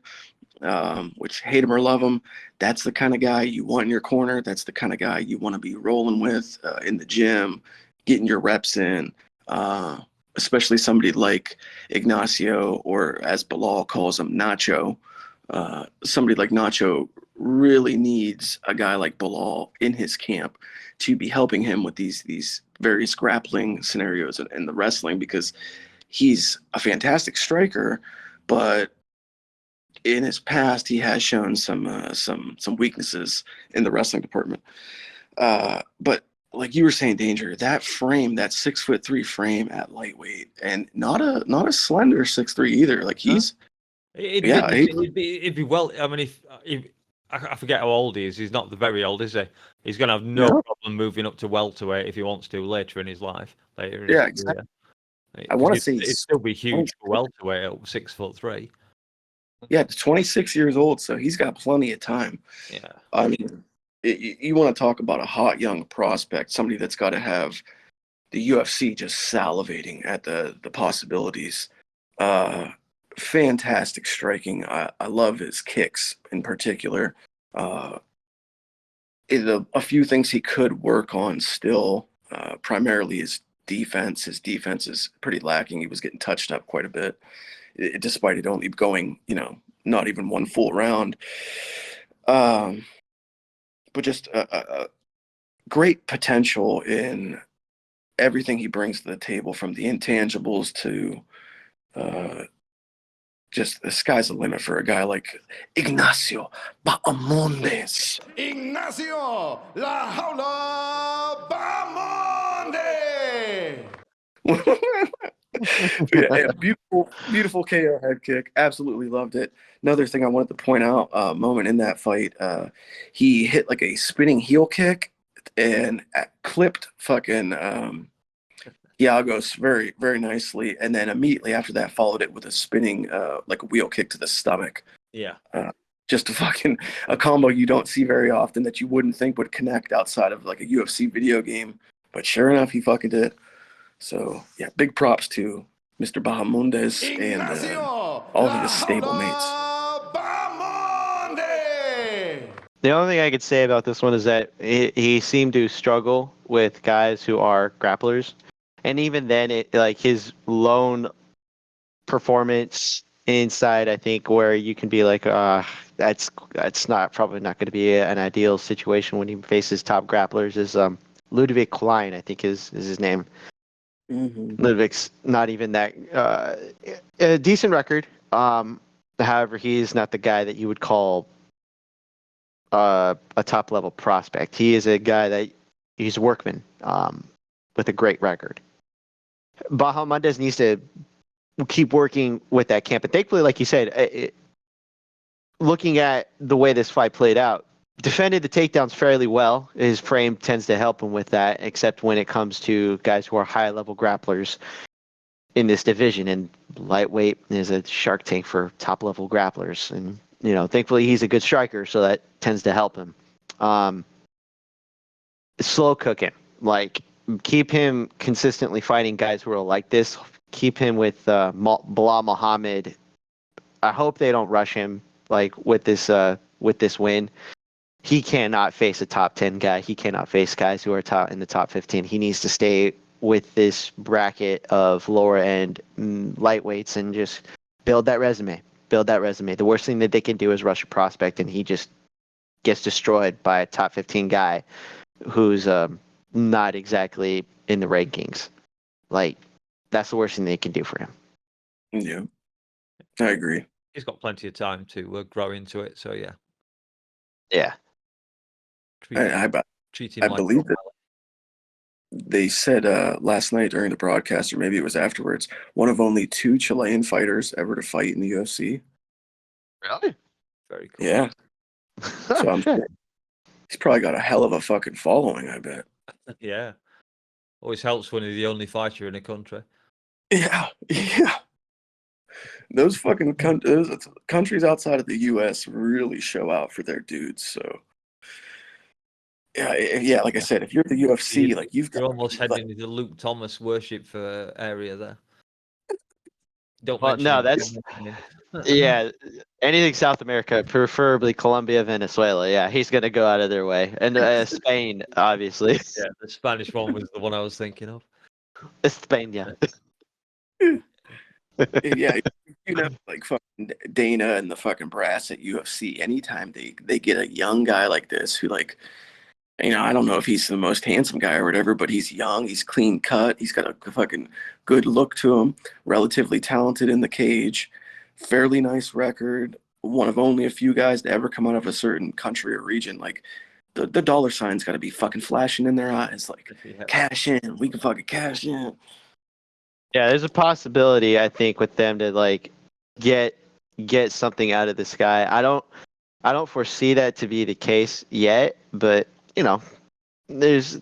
which hate him or love him. That's the kind of guy you want in your corner. That's the kind of guy you want to be rolling with in the gym, getting your reps in, especially somebody like Ignacio, or as Bilal calls him, Nacho. Somebody like Nacho really needs a guy like Bilal in his camp to be helping him with these various grappling scenarios and the wrestling, because he's a fantastic striker, but in his past he has shown some weaknesses in the wrestling department. But like you were saying, Danger, that frame, that 6'3" frame at lightweight, and not a slender 6'3" either. Like he's it'd be well. I mean, if I forget how old he is. He's not very old, is he? He's going to have no problem moving up to welterweight if he wants to later in his life. Exactly. I want to say it'd still be huge for welterweight at 6'3". Yeah, 26 years old, so he's got plenty of time. Yeah, I mean, you want to talk about a hot young prospect, somebody that's got to have the UFC just salivating at the possibilities. Fantastic striking. I love his kicks in particular. A few things he could work on still, primarily his defense. His defense is pretty lacking. He was getting touched up quite a bit, despite it only going, not even one full round. But just a great potential in everything he brings to the table, from the intangibles to just the sky's the limit for a guy like Ignacio Bahamondes. Ignacio La Jaula Bahamondes. Yeah, beautiful KO head kick. Absolutely loved it. Another thing I wanted to point out, moment in that fight, he hit like a spinning heel kick and clipped fucking Iago's very, very nicely, and then immediately after that followed it with a spinning like a wheel kick to the stomach. Yeah. Just a combo you don't see very often, that you wouldn't think would connect outside of like a UFC video game, but sure enough, he fucking did. So yeah, big props to Mr. Bahamondes and all of his stablemates. The only thing I could say about this one is that he seemed to struggle with guys who are grapplers. And even then, his lone performance inside, I think, where you can be like, that's probably not going to be an ideal situation when he faces top grapplers, is Ludwig Klein, I think is his name. Mm-hmm. Ludwig's not even that a decent record. However, he's not the guy that you would call a top level prospect. He is a guy that he's a workman with a great record. Bahamondes needs to keep working with that camp. And thankfully, like you said, looking at the way this fight played out, defended the takedowns fairly well. His frame tends to help him with that, except when it comes to guys who are high-level grapplers. in this division, and lightweight is a shark tank for top level grapplers, and thankfully he's a good striker, so that tends to help him. Slow cook him, like keep him consistently fighting guys who are like this. Keep him with Bilal Muhammad. I hope they don't rush him like with this win. He cannot face a top 10 guy. He cannot face guys who are in the top 15. He needs to stay with this bracket of lower end lightweights and just build that resume. The worst thing that they can do is rush a prospect, and he just gets destroyed by a top 15 guy who's not exactly in the rankings. Like, that's the worst thing they can do for him. Yeah, I agree. He's got plenty of time to grow into it. So yeah. Yeah. I believe that they said last night during the broadcast, or maybe it was afterwards, one of only 2 Chilean fighters ever to fight in the UFC. Really? Very cool. Yeah. So I'm sure he's probably got a hell of a fucking following, I bet. Yeah. Always helps when you're the only fighter in a country. Yeah. Those fucking those countries outside of the US really show out for their dudes. So yeah, like I said, if you're the UFC, like you're almost heading into the Luke Thomas worship for area there. Don't well, mention no, him. that's yeah. Anything South America, preferably Colombia, Venezuela. Yeah, he's gonna go out of their way, and Spain, obviously. Yeah, the Spanish one was the one I was thinking of. Spain, yeah. Yeah, like fucking Dana and the fucking brass at UFC. Anytime they get a young guy like this who, like, I don't know if he's the most handsome guy or whatever, but he's young, he's clean cut, he's got a fucking good look to him, relatively talented in the cage, fairly nice record, one of only a few guys to ever come out of a certain country or region. Like, the dollar sign's got to be fucking flashing in their eyes, like, cash in, we can fucking cash in. Yeah, there's a possibility, I think, with them to like get something out of this guy. I don't foresee that to be the case yet, but there's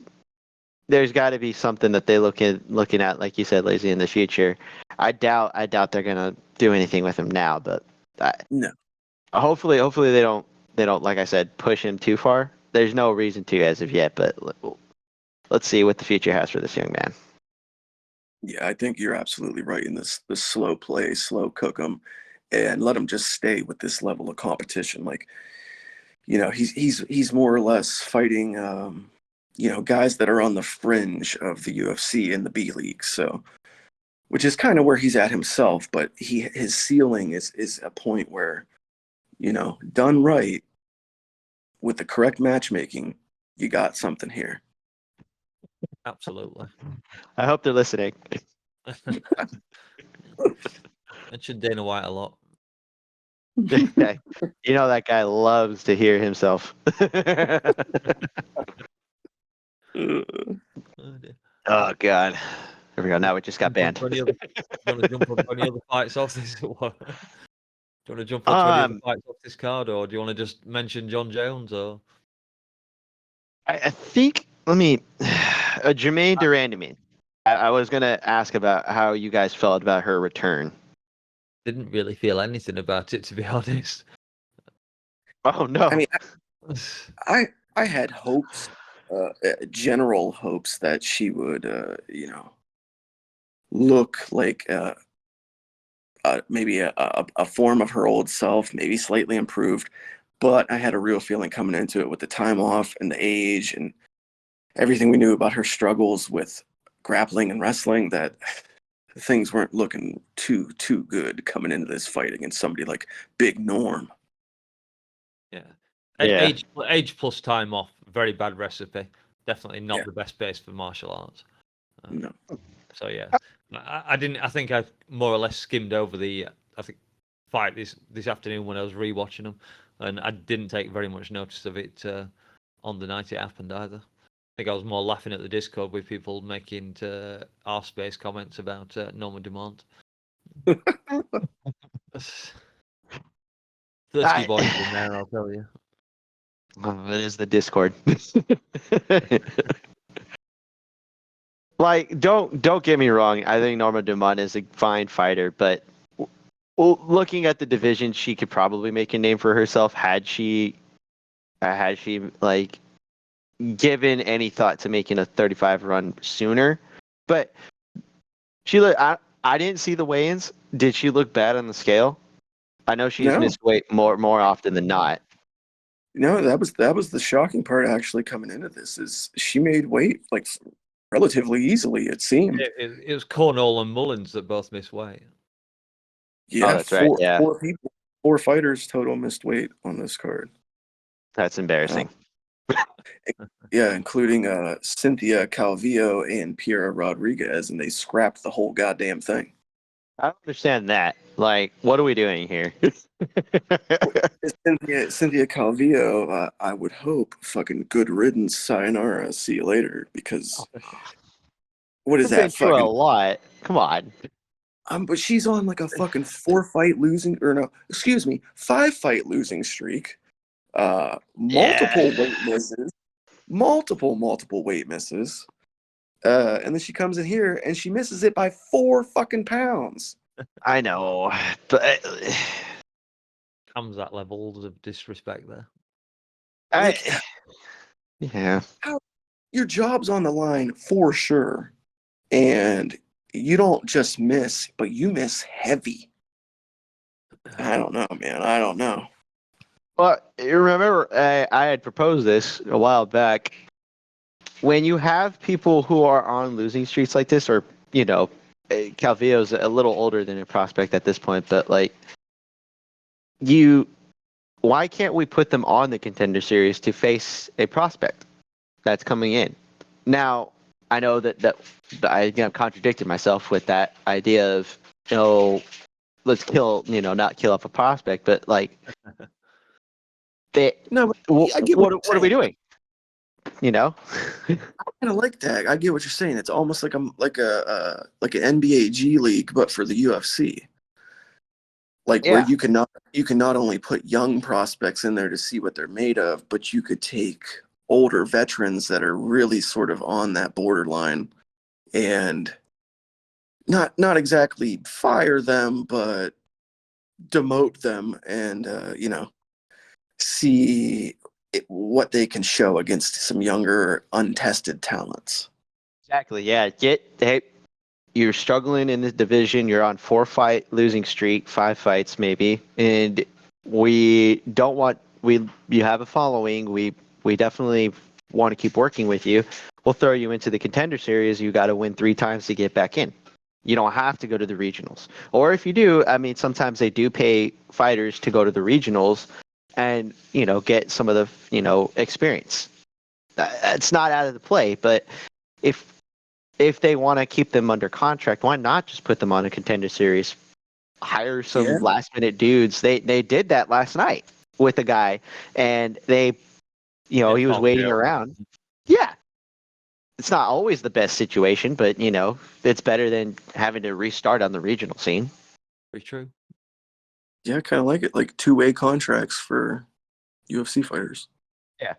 got to be something that they looking at, like you said, Lazy, in the future. I doubt they're gonna do anything with him now, but No. Hopefully they don't like I said, push him too far. There's no reason to as of yet, but let's see what the future has for this young man. Yeah, I think you're absolutely right in this slow play, slow cook him, and let him just stay with this level of competition. Like, he's more or less fighting, guys that are on the fringe of the UFC in the B League. So, which is kind of where he's at himself, but his ceiling is a point where, done right with the correct matchmaking, you got something here. Absolutely. I hope they're listening. Mention Dana White a lot. That guy loves to hear himself. Oh God. There we go. Now we just got banned. Do you want to jump on any other fights off this? Do you want to jump on any other fights off this card, or do you want to just mention Jon Jones? Or I think Jermaine Durandamy. I was gonna ask about how you guys felt about her return. Didn't really feel anything about it, to be honest. Oh no! I mean, I had hopes, general hopes that she would, look like maybe a form of her old self, maybe slightly improved. But I had a real feeling coming into it with the time off and the age and everything we knew about her struggles with grappling and wrestling that things weren't looking too good coming into this fight against somebody like Big Norm. Yeah. Age plus time off, very bad recipe. Definitely not the best base for martial arts. No. So yeah, I didn't. I think I more or less skimmed over the fight this afternoon when I was rewatching them, and I didn't take very much notice of it on the night it happened either. I think I was more laughing at the Discord with people making our space comments about Norman Dumont. Thirsty boys in there, I'll tell you. Oh, it is the Discord. Like, don't get me wrong. I think Norma Dumont is a fine fighter, but looking at the division, she could probably make a name for herself had she like given any thought to making a 35 run sooner. But I didn't see the weigh-ins. Did she look bad on the scale? I know she's No. missed weight more often than not. No, that was the shocking part actually coming into this is she made weight like relatively easily, it seemed. It was Cornell and Mullins that both missed weight. Yeah, that's right, yeah. four people, 4 fighters total missed weight on this card. That's embarrassing. Yeah, including Cynthia Calvillo and Piera Rodriguez, and they scrapped the whole goddamn thing. I don't understand that. Like, what are we doing here? Cynthia Calvillo, I would hope, fucking good riddance, sayonara, see you later, because what is I've been that through a fucking? lot. Come on. But she's on like a fucking 5-fight losing streak. Multiple weight misses, multiple weight misses. And then she comes in here and she misses it by 4 fucking pounds. I know, but Comes at levels of disrespect there. yeah. Your job's on the line for sure. And you don't just miss, but you miss heavy. I don't know, man. I don't know. Well, you remember I had proposed this a while back. When you have people who are on losing streaks like this, or Calvillo's a little older than a prospect at this point, but like why can't we put them on the Contender Series to face a prospect that's coming in? Now, I know that I've contradicted myself with that idea of let's not kill off a prospect, but like I get what are we doing? I kind of like that. I get what you're saying. It's almost like an NBA G League, but for the UFC. Where you can not only put young prospects in there to see what they're made of, but you could take older veterans that are really sort of on that borderline and not exactly fire them, but demote them and see what they can show against some younger, untested talents. Exactly. Yeah. You're struggling in this division. You're on 4-fight losing streak, 5 fights maybe, and we don't want you have a following. We definitely want to keep working with you. We'll throw you into the Contender Series. You got to win 3 times to get back in. You don't have to go to the regionals, or if you do, I mean, sometimes they do pay fighters to go to the regionals and get some of the experience. It's not out of the play, but if they want to keep them under contract, why not just put them on a Contender Series? Hire some last minute dudes. They did that last night with a guy, and he was waiting around. Yeah, it's not always the best situation, but it's better than having to restart on the regional scene. Very true. Yeah, I kind of like it, like 2-way contracts for UFC fighters. Yeah.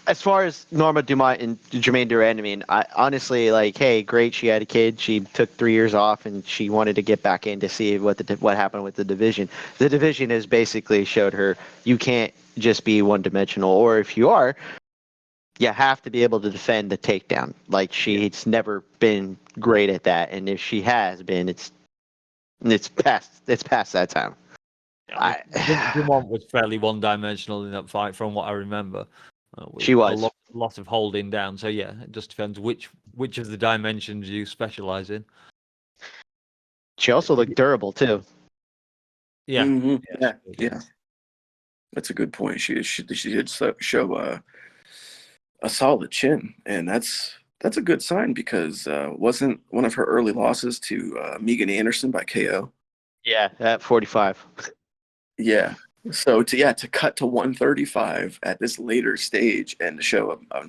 As far as Norma Dumont and Jermaine Durand, I mean, I honestly, hey, great, she had a kid. She took 3 years off, and she wanted to get back in to see what happened with the division. The division has basically showed her you can't just be one-dimensional, or if you are, you have to be able to defend the takedown. Like, she's never been great at that, and if she has been, it's past that time. Dumont was fairly one-dimensional in that fight, from what I remember. She was a lot of holding down. So yeah, it just depends which of the dimensions you specialize in. She also looked durable too. Yeah, mm-hmm. Yeah. That's a good point. She did show a solid chin, and that's a good sign because wasn't one of her early losses to Megan Anderson by KO. Yeah, at 45. Yeah. So to cut to 135 at this later stage and to show I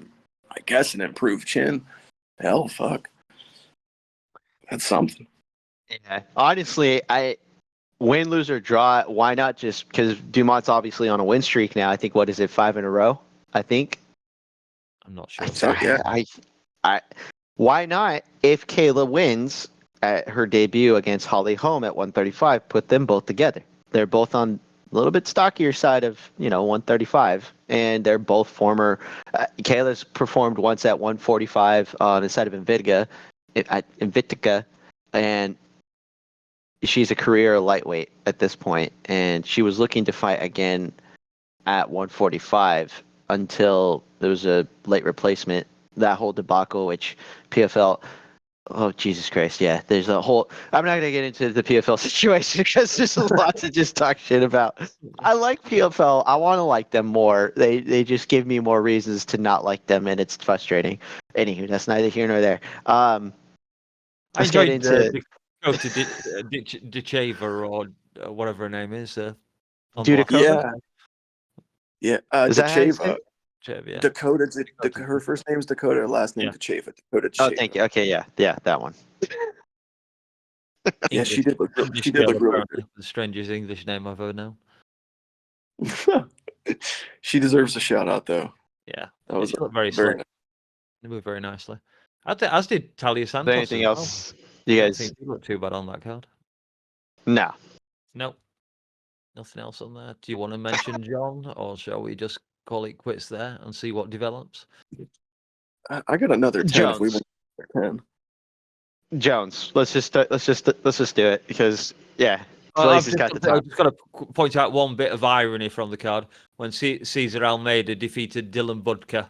guess an improved chin, hell, fuck, that's something. Yeah, honestly, win, lose or draw. Why not just because Dumont's obviously on a win streak now? I think what is it, 5 in a row? I think. I'm not sure. So, yeah. why not, if Kayla wins at her debut against Holly Holm at 135, put them both together? They're both on a little bit stockier side of 135, and they're both former. Kayla's performed once at 145 on the side of Invictica, and she's a career lightweight at this point, and she was looking to fight again at 145 until there was a late replacement. That whole debacle, which PFL. Oh, Jesus Christ, yeah. There's a whole... I'm not going to get into the PFL situation because there's a lot to just talk shit about. I like PFL. I want to like them more. They just give me more reasons to not like them, and it's frustrating. Anywho, that's neither here nor there. I Let's get enjoyed into... Decheva or whatever her name is. On Dudikova? Yeah. Is that how you say Decheva. it? Yeah. Dakota. Her first name's Dakota. Her last name Decheva. Dakota Oh, Decheva. thank you. Okay, yeah, that one. Yeah, she did look. English She did look girl, really apparently. The strangest English name I've ever known. good. She deserves a shout out, though. Yeah, That was she looked very very slick. They moved very nicely. As did Talia Is Santos. there anything as well. else? You I don't guys? think he looked too bad on that card. No. No, nothing else on there. Do you want to mention John, or shall we just call it quits there and see what develops? I got another 10 if we Jones. want 10. Jones. Let's just do it because I've Felice's got the I've top. just got to point out one bit of irony from the card when Cesar Almeida defeated Dylan Budka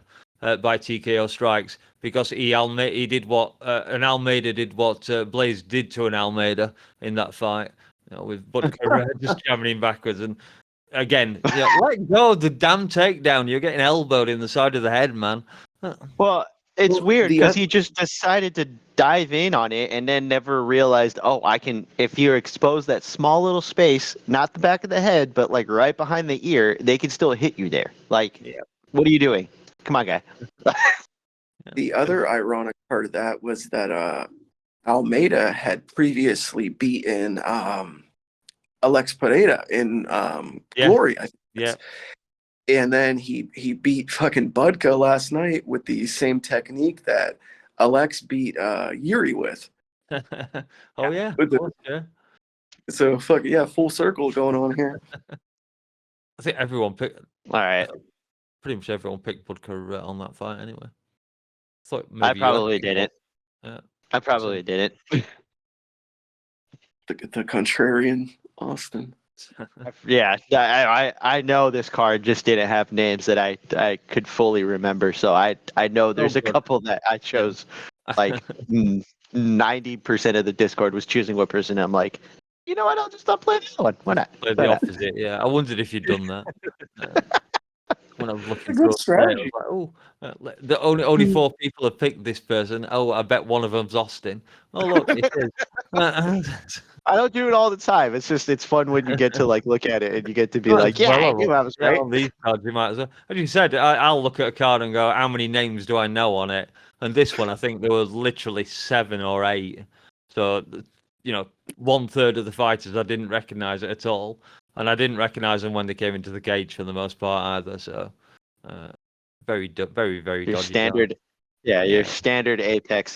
by TKO strikes, because he did what an Almeida did what Blaze did to an Almeida in that fight, with Budka just jamming him backwards. And again, let go of the damn takedown. You're getting elbowed in the side of the head, man. Well, it's Well, weird the because oth- he just decided to dive in on it and then never realized, oh, I can, if you expose that small little space, not the back of the head, but like right behind the ear, they can still hit you there. Like, what are you doing? Come on, guy. The other ironic part of that was that Almeida had previously beaten Alex Pereira in Glory, I think. Yeah. And then he beat fucking Budka last night with the same technique that Alex beat Yuri with. Oh yeah. With Of course, yeah. So full circle going on here. I think everyone picked. All right. Pretty much everyone picked Budka on that fight anyway. Thought I maybe probably didn't. Yeah. I probably didn't. The contrarian Austin. Yeah, I know this card just didn't have names that I could fully remember, so I know there's a good. couple that I chose. Like 90% of the Discord was choosing what person. I'm like, you know what? I'll just not play this one. Why not? Play the opposite, yeah. I wondered if you'd done that. When I was looking It's a through good it today, I strategy. was like, oh, the only 4 people have picked this person. Oh, I bet one of them's Austin. Oh, look, it is. I don't do it all the time. It's fun when you get to like look at it and you get to be like, yeah, I knew I was right. On these cards, you might as well. As you said, I'll look at a card and go, how many names do I know on it? And this one, I think there was literally 7 or 8. So, 1/3 of the fighters I didn't recognize it at all, and I didn't recognize them when they came into the cage for the most part either. So, very, very, very Your dodgy standard, card. your standard Apex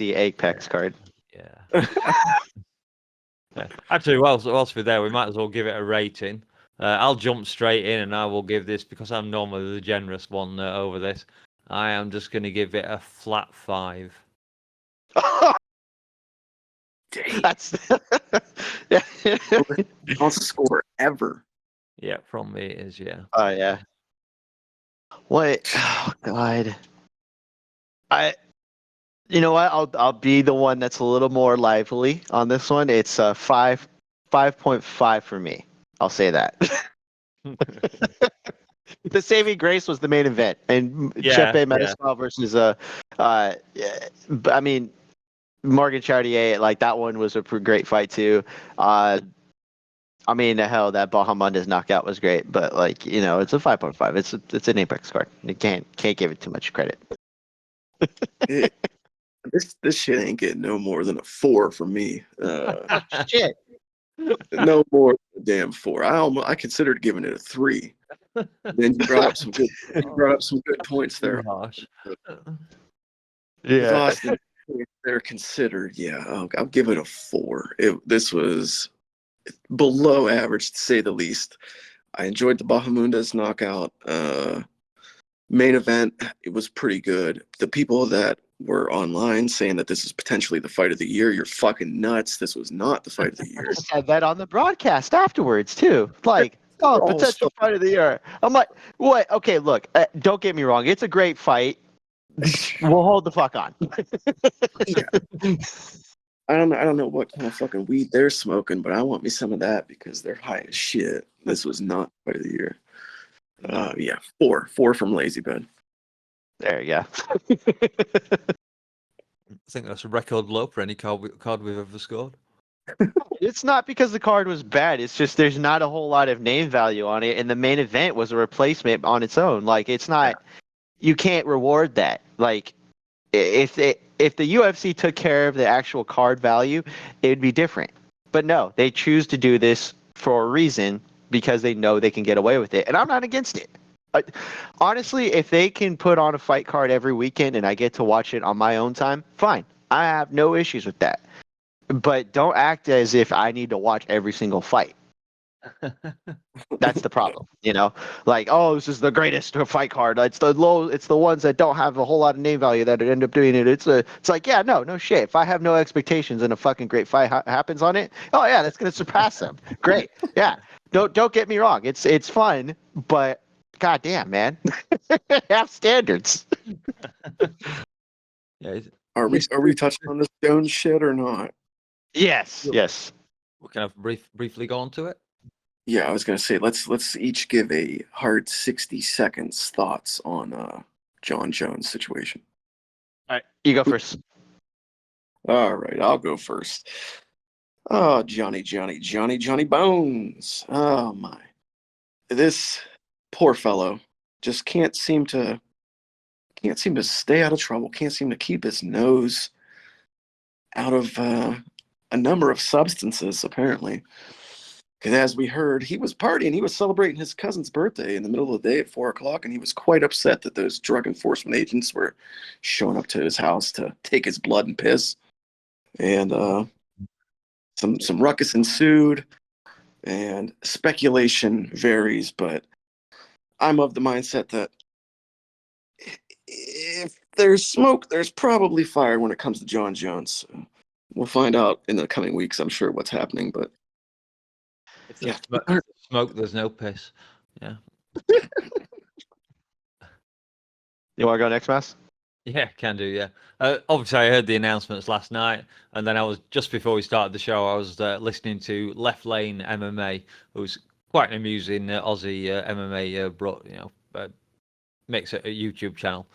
card. Yeah. Yeah. Actually, whilst we're there, we might as well give it a rating. I'll jump straight in, and I will give this, because I'm normally the generous one over this. I am just going to give it a flat 5. That's I'll score ever. Yeah, from me it is, yeah. Oh yeah. What? Oh God. You know what? I'll be the one that's a little more lively on this one. It's 5.5 for me. I'll say that. The saving grace was the main event, and Chepe Mariscal versus I mean, Morgan Chartier. Like, that one was a great fight too. I mean, hell, that Bahamundes knockout was great, but like, it's a 5.5. It's an Apex card. You can't give it too much credit. This shit ain't getting no more than a 4 from me. Shit. No more than a damn 4. I considered giving it a 3. Then you brought up some good points there. Harsh. Yeah. Austin, they're considered, yeah, I'll give it a 4. This was below average to say the least. I enjoyed the Bahamundas knockout. Main event, it was pretty good. The people that were online saying that this is potentially the fight of the year, you're fucking nuts. This was not the fight of the year. Said that on the broadcast afterwards too. Like, oh, They're all potential fight of the year. I'm like, what? Okay, look, don't get me wrong. It's a great fight. We'll hold the fuck on. Yeah. I don't know what kind of fucking weed they're smoking, but I want me some of that because they're high as shit. This was not fight of the year. Yeah, 4 from Lazybed. There you go. I think that's a record low for any card we've ever scored. It's not because the card was bad. It's just there's not a whole lot of name value on it, and the main event was a replacement on its own. Like, it's not. You can't reward that. Like, if the UFC took care of the actual card value, it would be different. But no, they choose to do this for a reason because they know they can get away with it, and I'm not against it. Honestly, if they can put on a fight card every weekend and I get to watch it on my own time, fine. I have no issues with that. But don't act as if I need to watch every single fight. That's the problem, Like, oh, this is the greatest fight card. It's the ones that don't have a whole lot of name value that end up doing it. It's like, yeah, no shit. If I have no expectations and a fucking great fight happens on it, oh yeah, that's gonna surpass them. Great, yeah. Don't get me wrong. It's fun, but goddamn, man, have standards. Yeah. Are we touching on this Jones shit or not? Yes. We can have briefly go on to it. Yeah, I was gonna say let's each give a hard 60 seconds thoughts on Jon Jones' situation. All right, you go first. All right, I'll go first. Oh, Johnny Bones. Oh my, this poor fellow just can't seem to stay out of trouble. Can't seem to keep his nose out of a number of substances, apparently. Because as we heard, he was partying. He was celebrating his cousin's birthday in the middle of the day at 4:00, and he was quite upset that those drug enforcement agents were showing up to his house to take his blood and piss. And some ruckus ensued, and speculation varies, but I'm of the mindset that if there's smoke, there's probably fire when it comes to Jon Jones. So we'll find out in the coming weeks, I'm sure, what's happening, but If there's smoke, there's no piss. Yeah. You want to go next, Mass? Yeah, can do. Yeah. Obviously, I heard the announcements last night, and then I was just before we started the show. I was listening to Left Lane MMA, who's quite an amusing Aussie MMA makes it a YouTube channel.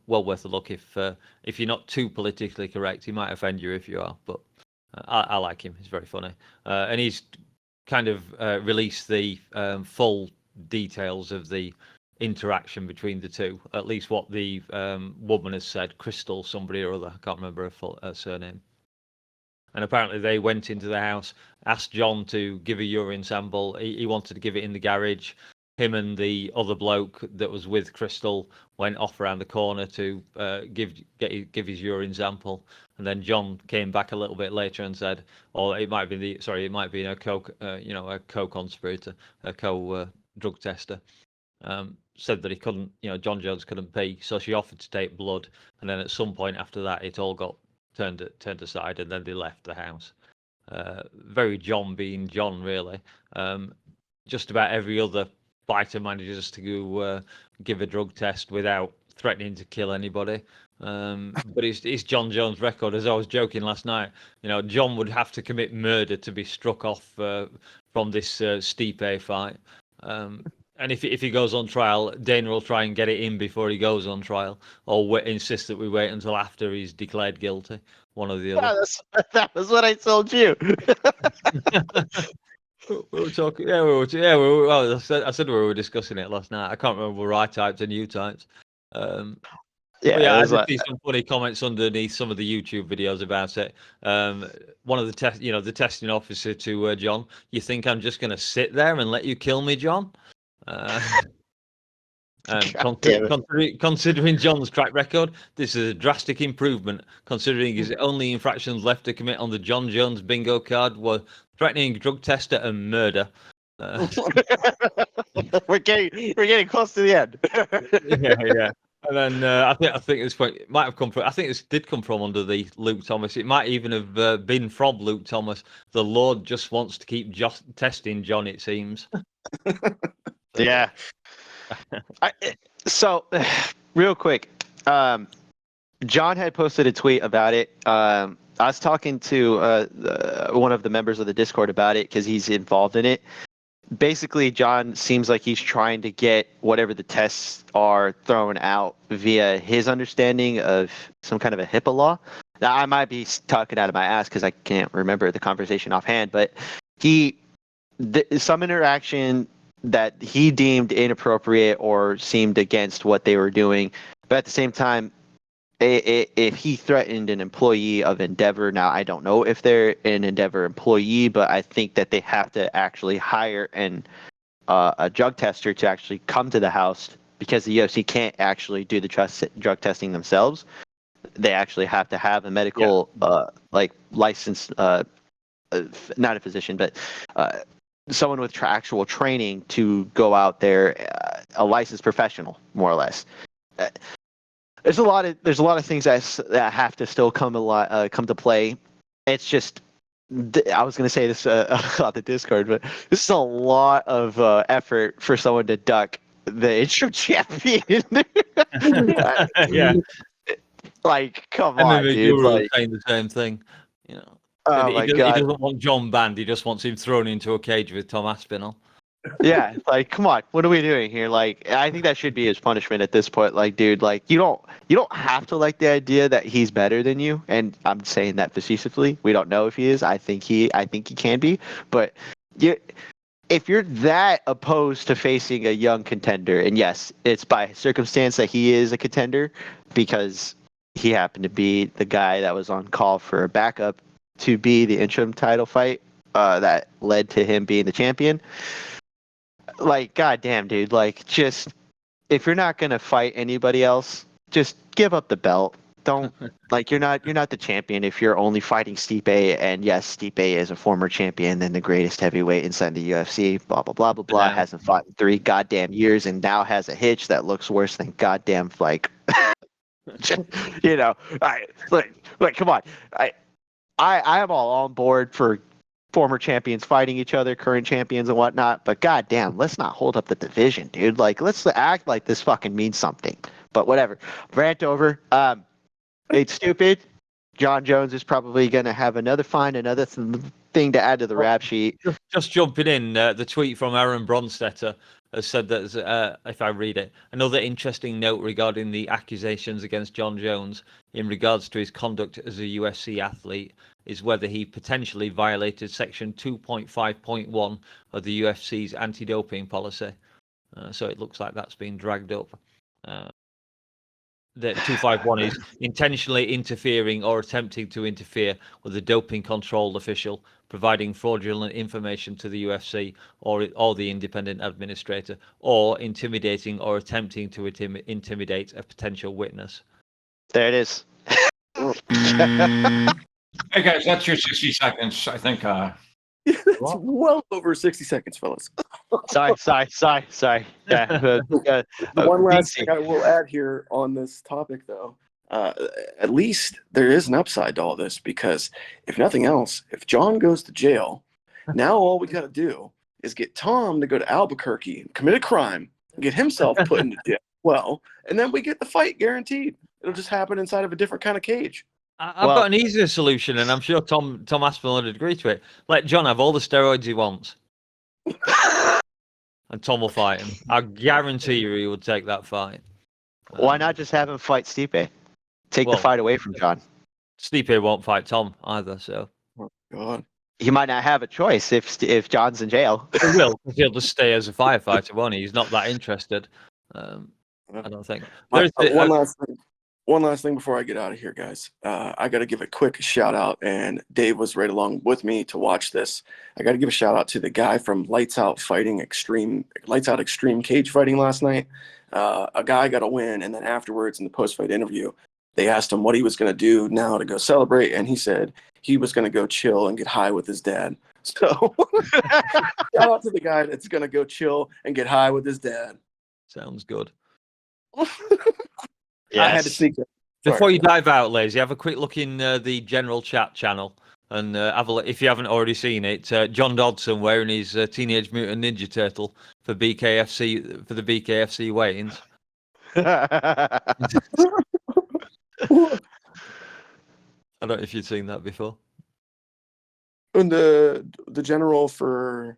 Well worth a look if you're not too politically correct. He might offend you if you are, but I like him. He's very funny, and he's kind of released the full details of the interaction between the two. At least what the woman has said, Crystal somebody or other. I can't remember her full surname. And apparently they went into the house, asked Jon to give a urine sample. He wanted to give it in the garage. Him and the other bloke that was with Crystal went off around the corner to give his urine sample, and then Jon came back a little bit later and said, "Oh, it might be a co-conspirator, a drug tester." Said that he couldn't, Jon Jones couldn't pee, so she offered to take blood, and then at some point after that, it all got turned aside, and then they left the house. Very Jon being Jon, really. Just about every other fighter manages to give a drug test without threatening to kill anybody. But it's Jon Jones' record. As I was joking last night, Jon would have to commit murder to be struck off from this Stipe fight. And if he goes on trial, Dana will try and get it in before he goes on trial, or insist that we wait until after he's declared guilty. One or the other. That was what I told you. We were talking. Well, I said we were discussing it last night. I can't remember whether I typed and you typed. I did see some funny comments underneath some of the YouTube videos about it. One of the testing officer to Jon, "You think I'm just going to sit there and let you kill me, Jon?" God damn it. Considering John's track record, this is a drastic improvement. Considering his only infractions left to commit on the Jon Jones bingo card were threatening a drug tester and murder. We're getting close to the end. Yeah. And then I think this point it might have come from. I think this did come from under the Luke Thomas. It might even have been from Luke Thomas. The Lord just wants to keep testing John. It seems. Yeah. So, real quick, John had posted a tweet about it. I was talking to one of the members of the Discord about it because he's involved in it. Basically, John seems like he's trying to get whatever the tests are thrown out via his understanding of some kind of a HIPAA law. Now, I might be talking out of my ass because I can't remember the conversation offhand, but some interaction that he deemed inappropriate or seemed against what they were doing. But at the same time, if he threatened an employee of Endeavor, now I don't know if they're an Endeavor employee, but I think that they have to actually hire a drug tester to actually come to the house because the UFC can't actually do the drug testing themselves. They actually have to have a medical license, not a physician, but someone with actual training to go out there, a licensed professional, more or less. There's a lot of things that have to still come to play. It's just I was going to say this on the Discord, but this is a lot of effort for someone to duck the interim champion. Yeah. Like, come on, dude. You were Like, saying the same thing. You know. oh my God. He doesn't want John banned. He just wants him thrown into a cage with Tom Aspinall. Yeah, like, come on, what are we doing here? Like, I think that should be his punishment at this point. Like, dude, like, you don't have to like the idea that he's better than you, and I'm saying that facetiously. We don't know if he is. I think he can be, but if you're that opposed to facing a young contender, and yes, it's by circumstance that he is a contender because he happened to be the guy that was on call for a backup to be the interim title fight that led to him being the champion. Like, goddamn, dude, like, just if you're not gonna fight anybody else, just give up the belt. Don't like you're not the champion if you're only fighting Stipe. And yes, Stipe is a former champion and the greatest heavyweight inside the UFC. Blah blah blah blah blah. Yeah. Hasn't fought in 3 goddamn years and now has a hitch that looks worse than goddamn like. You know, like come on. I am all on board for former champions fighting each other, current champions and whatnot, but goddamn, let's not hold up the division, dude. Like, let's act like this fucking means something. But whatever. Rant over. It's stupid. Jon Jones is probably gonna have another thing to add to the rap sheet. Just jumping in, the tweet from Aaron Bronstetter has said that, if I read it, another interesting note regarding the accusations against Jon Jones in regards to his conduct as a UFC athlete is whether he potentially violated Section 2.5.1 of the UFC's anti-doping policy. So it looks like that's been dragged up. The 251 is intentionally interfering or attempting to interfere with a doping control official, providing fraudulent information to the UFC or the independent administrator, or intimidating or attempting to intimidate a potential witness. There it is. Hey guys, that's your 60 seconds. I think. It's well over 60 seconds, fellas. Sorry. Yeah, One last thing I will add here on this topic, though. At least there is an upside to all this, because if nothing else, if John goes to jail, now all we got to do is get Tom to go to Albuquerque and commit a crime, get himself put into jail. Well, and then we get the fight guaranteed. It'll just happen inside of a different kind of cage. I've got an easier solution, and I'm sure Tom Aspinall would agree to it. Let John have all the steroids he wants, and Tom will fight him. I guarantee you he would take that fight. Why not just have him fight Stipe? Take the fight away from John. Stipe won't fight Tom either, so. Oh, God. He might not have a choice if John's in jail. He will, because he'll just stay as a firefighter, won't he? He's not that interested. I don't think. One last thing. one last thing before I get out of here, guys. I got to give a quick shout out, and Dave was right along with me to watch this. I got to give a shout out to the guy from Lights Out Extreme Cage Fighting last night. A guy got a win, and then afterwards in the post-fight interview, they asked him what he was going to do now to go celebrate, and he said he was going to go chill and get high with his dad. So shout out to the guy that's going to go chill and get high with his dad. Sounds good. I had to sneak it. Before you dive out, Lazy, have a quick look in the general chat channel and have a look, if you haven't already seen it. John Dodson wearing his Teenage Mutant Ninja Turtle for the BKFC weigh-ins. I don't know if you'd seen that before. And the general for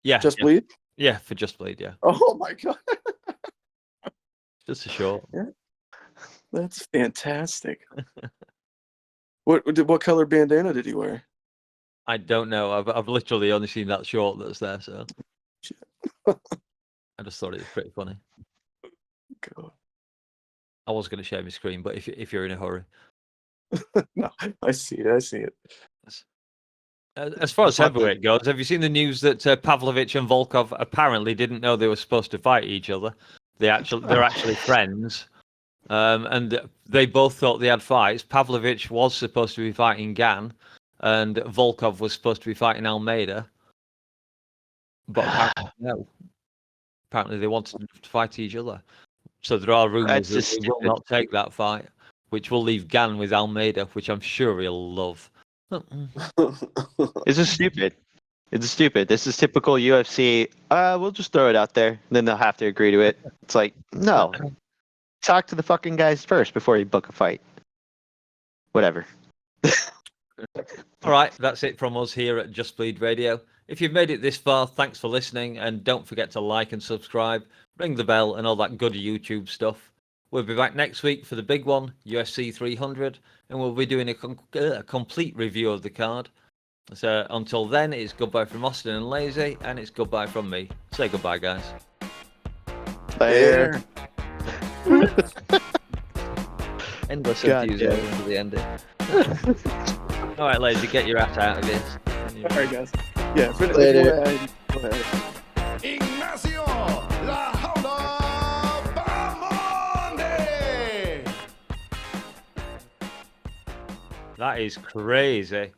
Just Bleed? Yeah, for Just Bleed, yeah. Oh my god. Just a short. Yeah. That's fantastic. What color bandana did he wear? I don't know. I've literally only seen that short that's there, so I just thought it was pretty funny. God. I was going to share my screen, but if you're in a hurry. No, I see it. As far as heavyweight goes, have you seen the news that Pavlovich and Volkov apparently didn't know they were supposed to fight each other? They're actually friends, and they both thought they had fights. Pavlovich was supposed to be fighting Gan, and Volkov was supposed to be fighting Almeida, but apparently no. Apparently they wanted to fight each other. So there are rumors that they will not take that fight, which will leave Gan with Almeida, which I'm sure he'll love. This is stupid. It's stupid. This is typical UFC. We'll just throw it out there. Then they'll have to agree to it. It's like, no. Talk to the fucking guys first before you book a fight. Whatever. All right, that's it from us here at Just Bleed Radio. If you've made it this far, thanks for listening, and don't forget to like and subscribe, ring the bell, and all that good YouTube stuff. We'll be back next week for the big one, UFC 300, and we'll be doing a complete review of the card. So until then, it's goodbye from Austin and Lazy, and it's goodbye from me. Say goodbye, guys. Later. Endless enthusiasm for the ending. All right, Lazy, get your ass out of this. All right, guys. Yeah, Later. Go ahead. Ignacio, la jaula, Bamonde. That is crazy.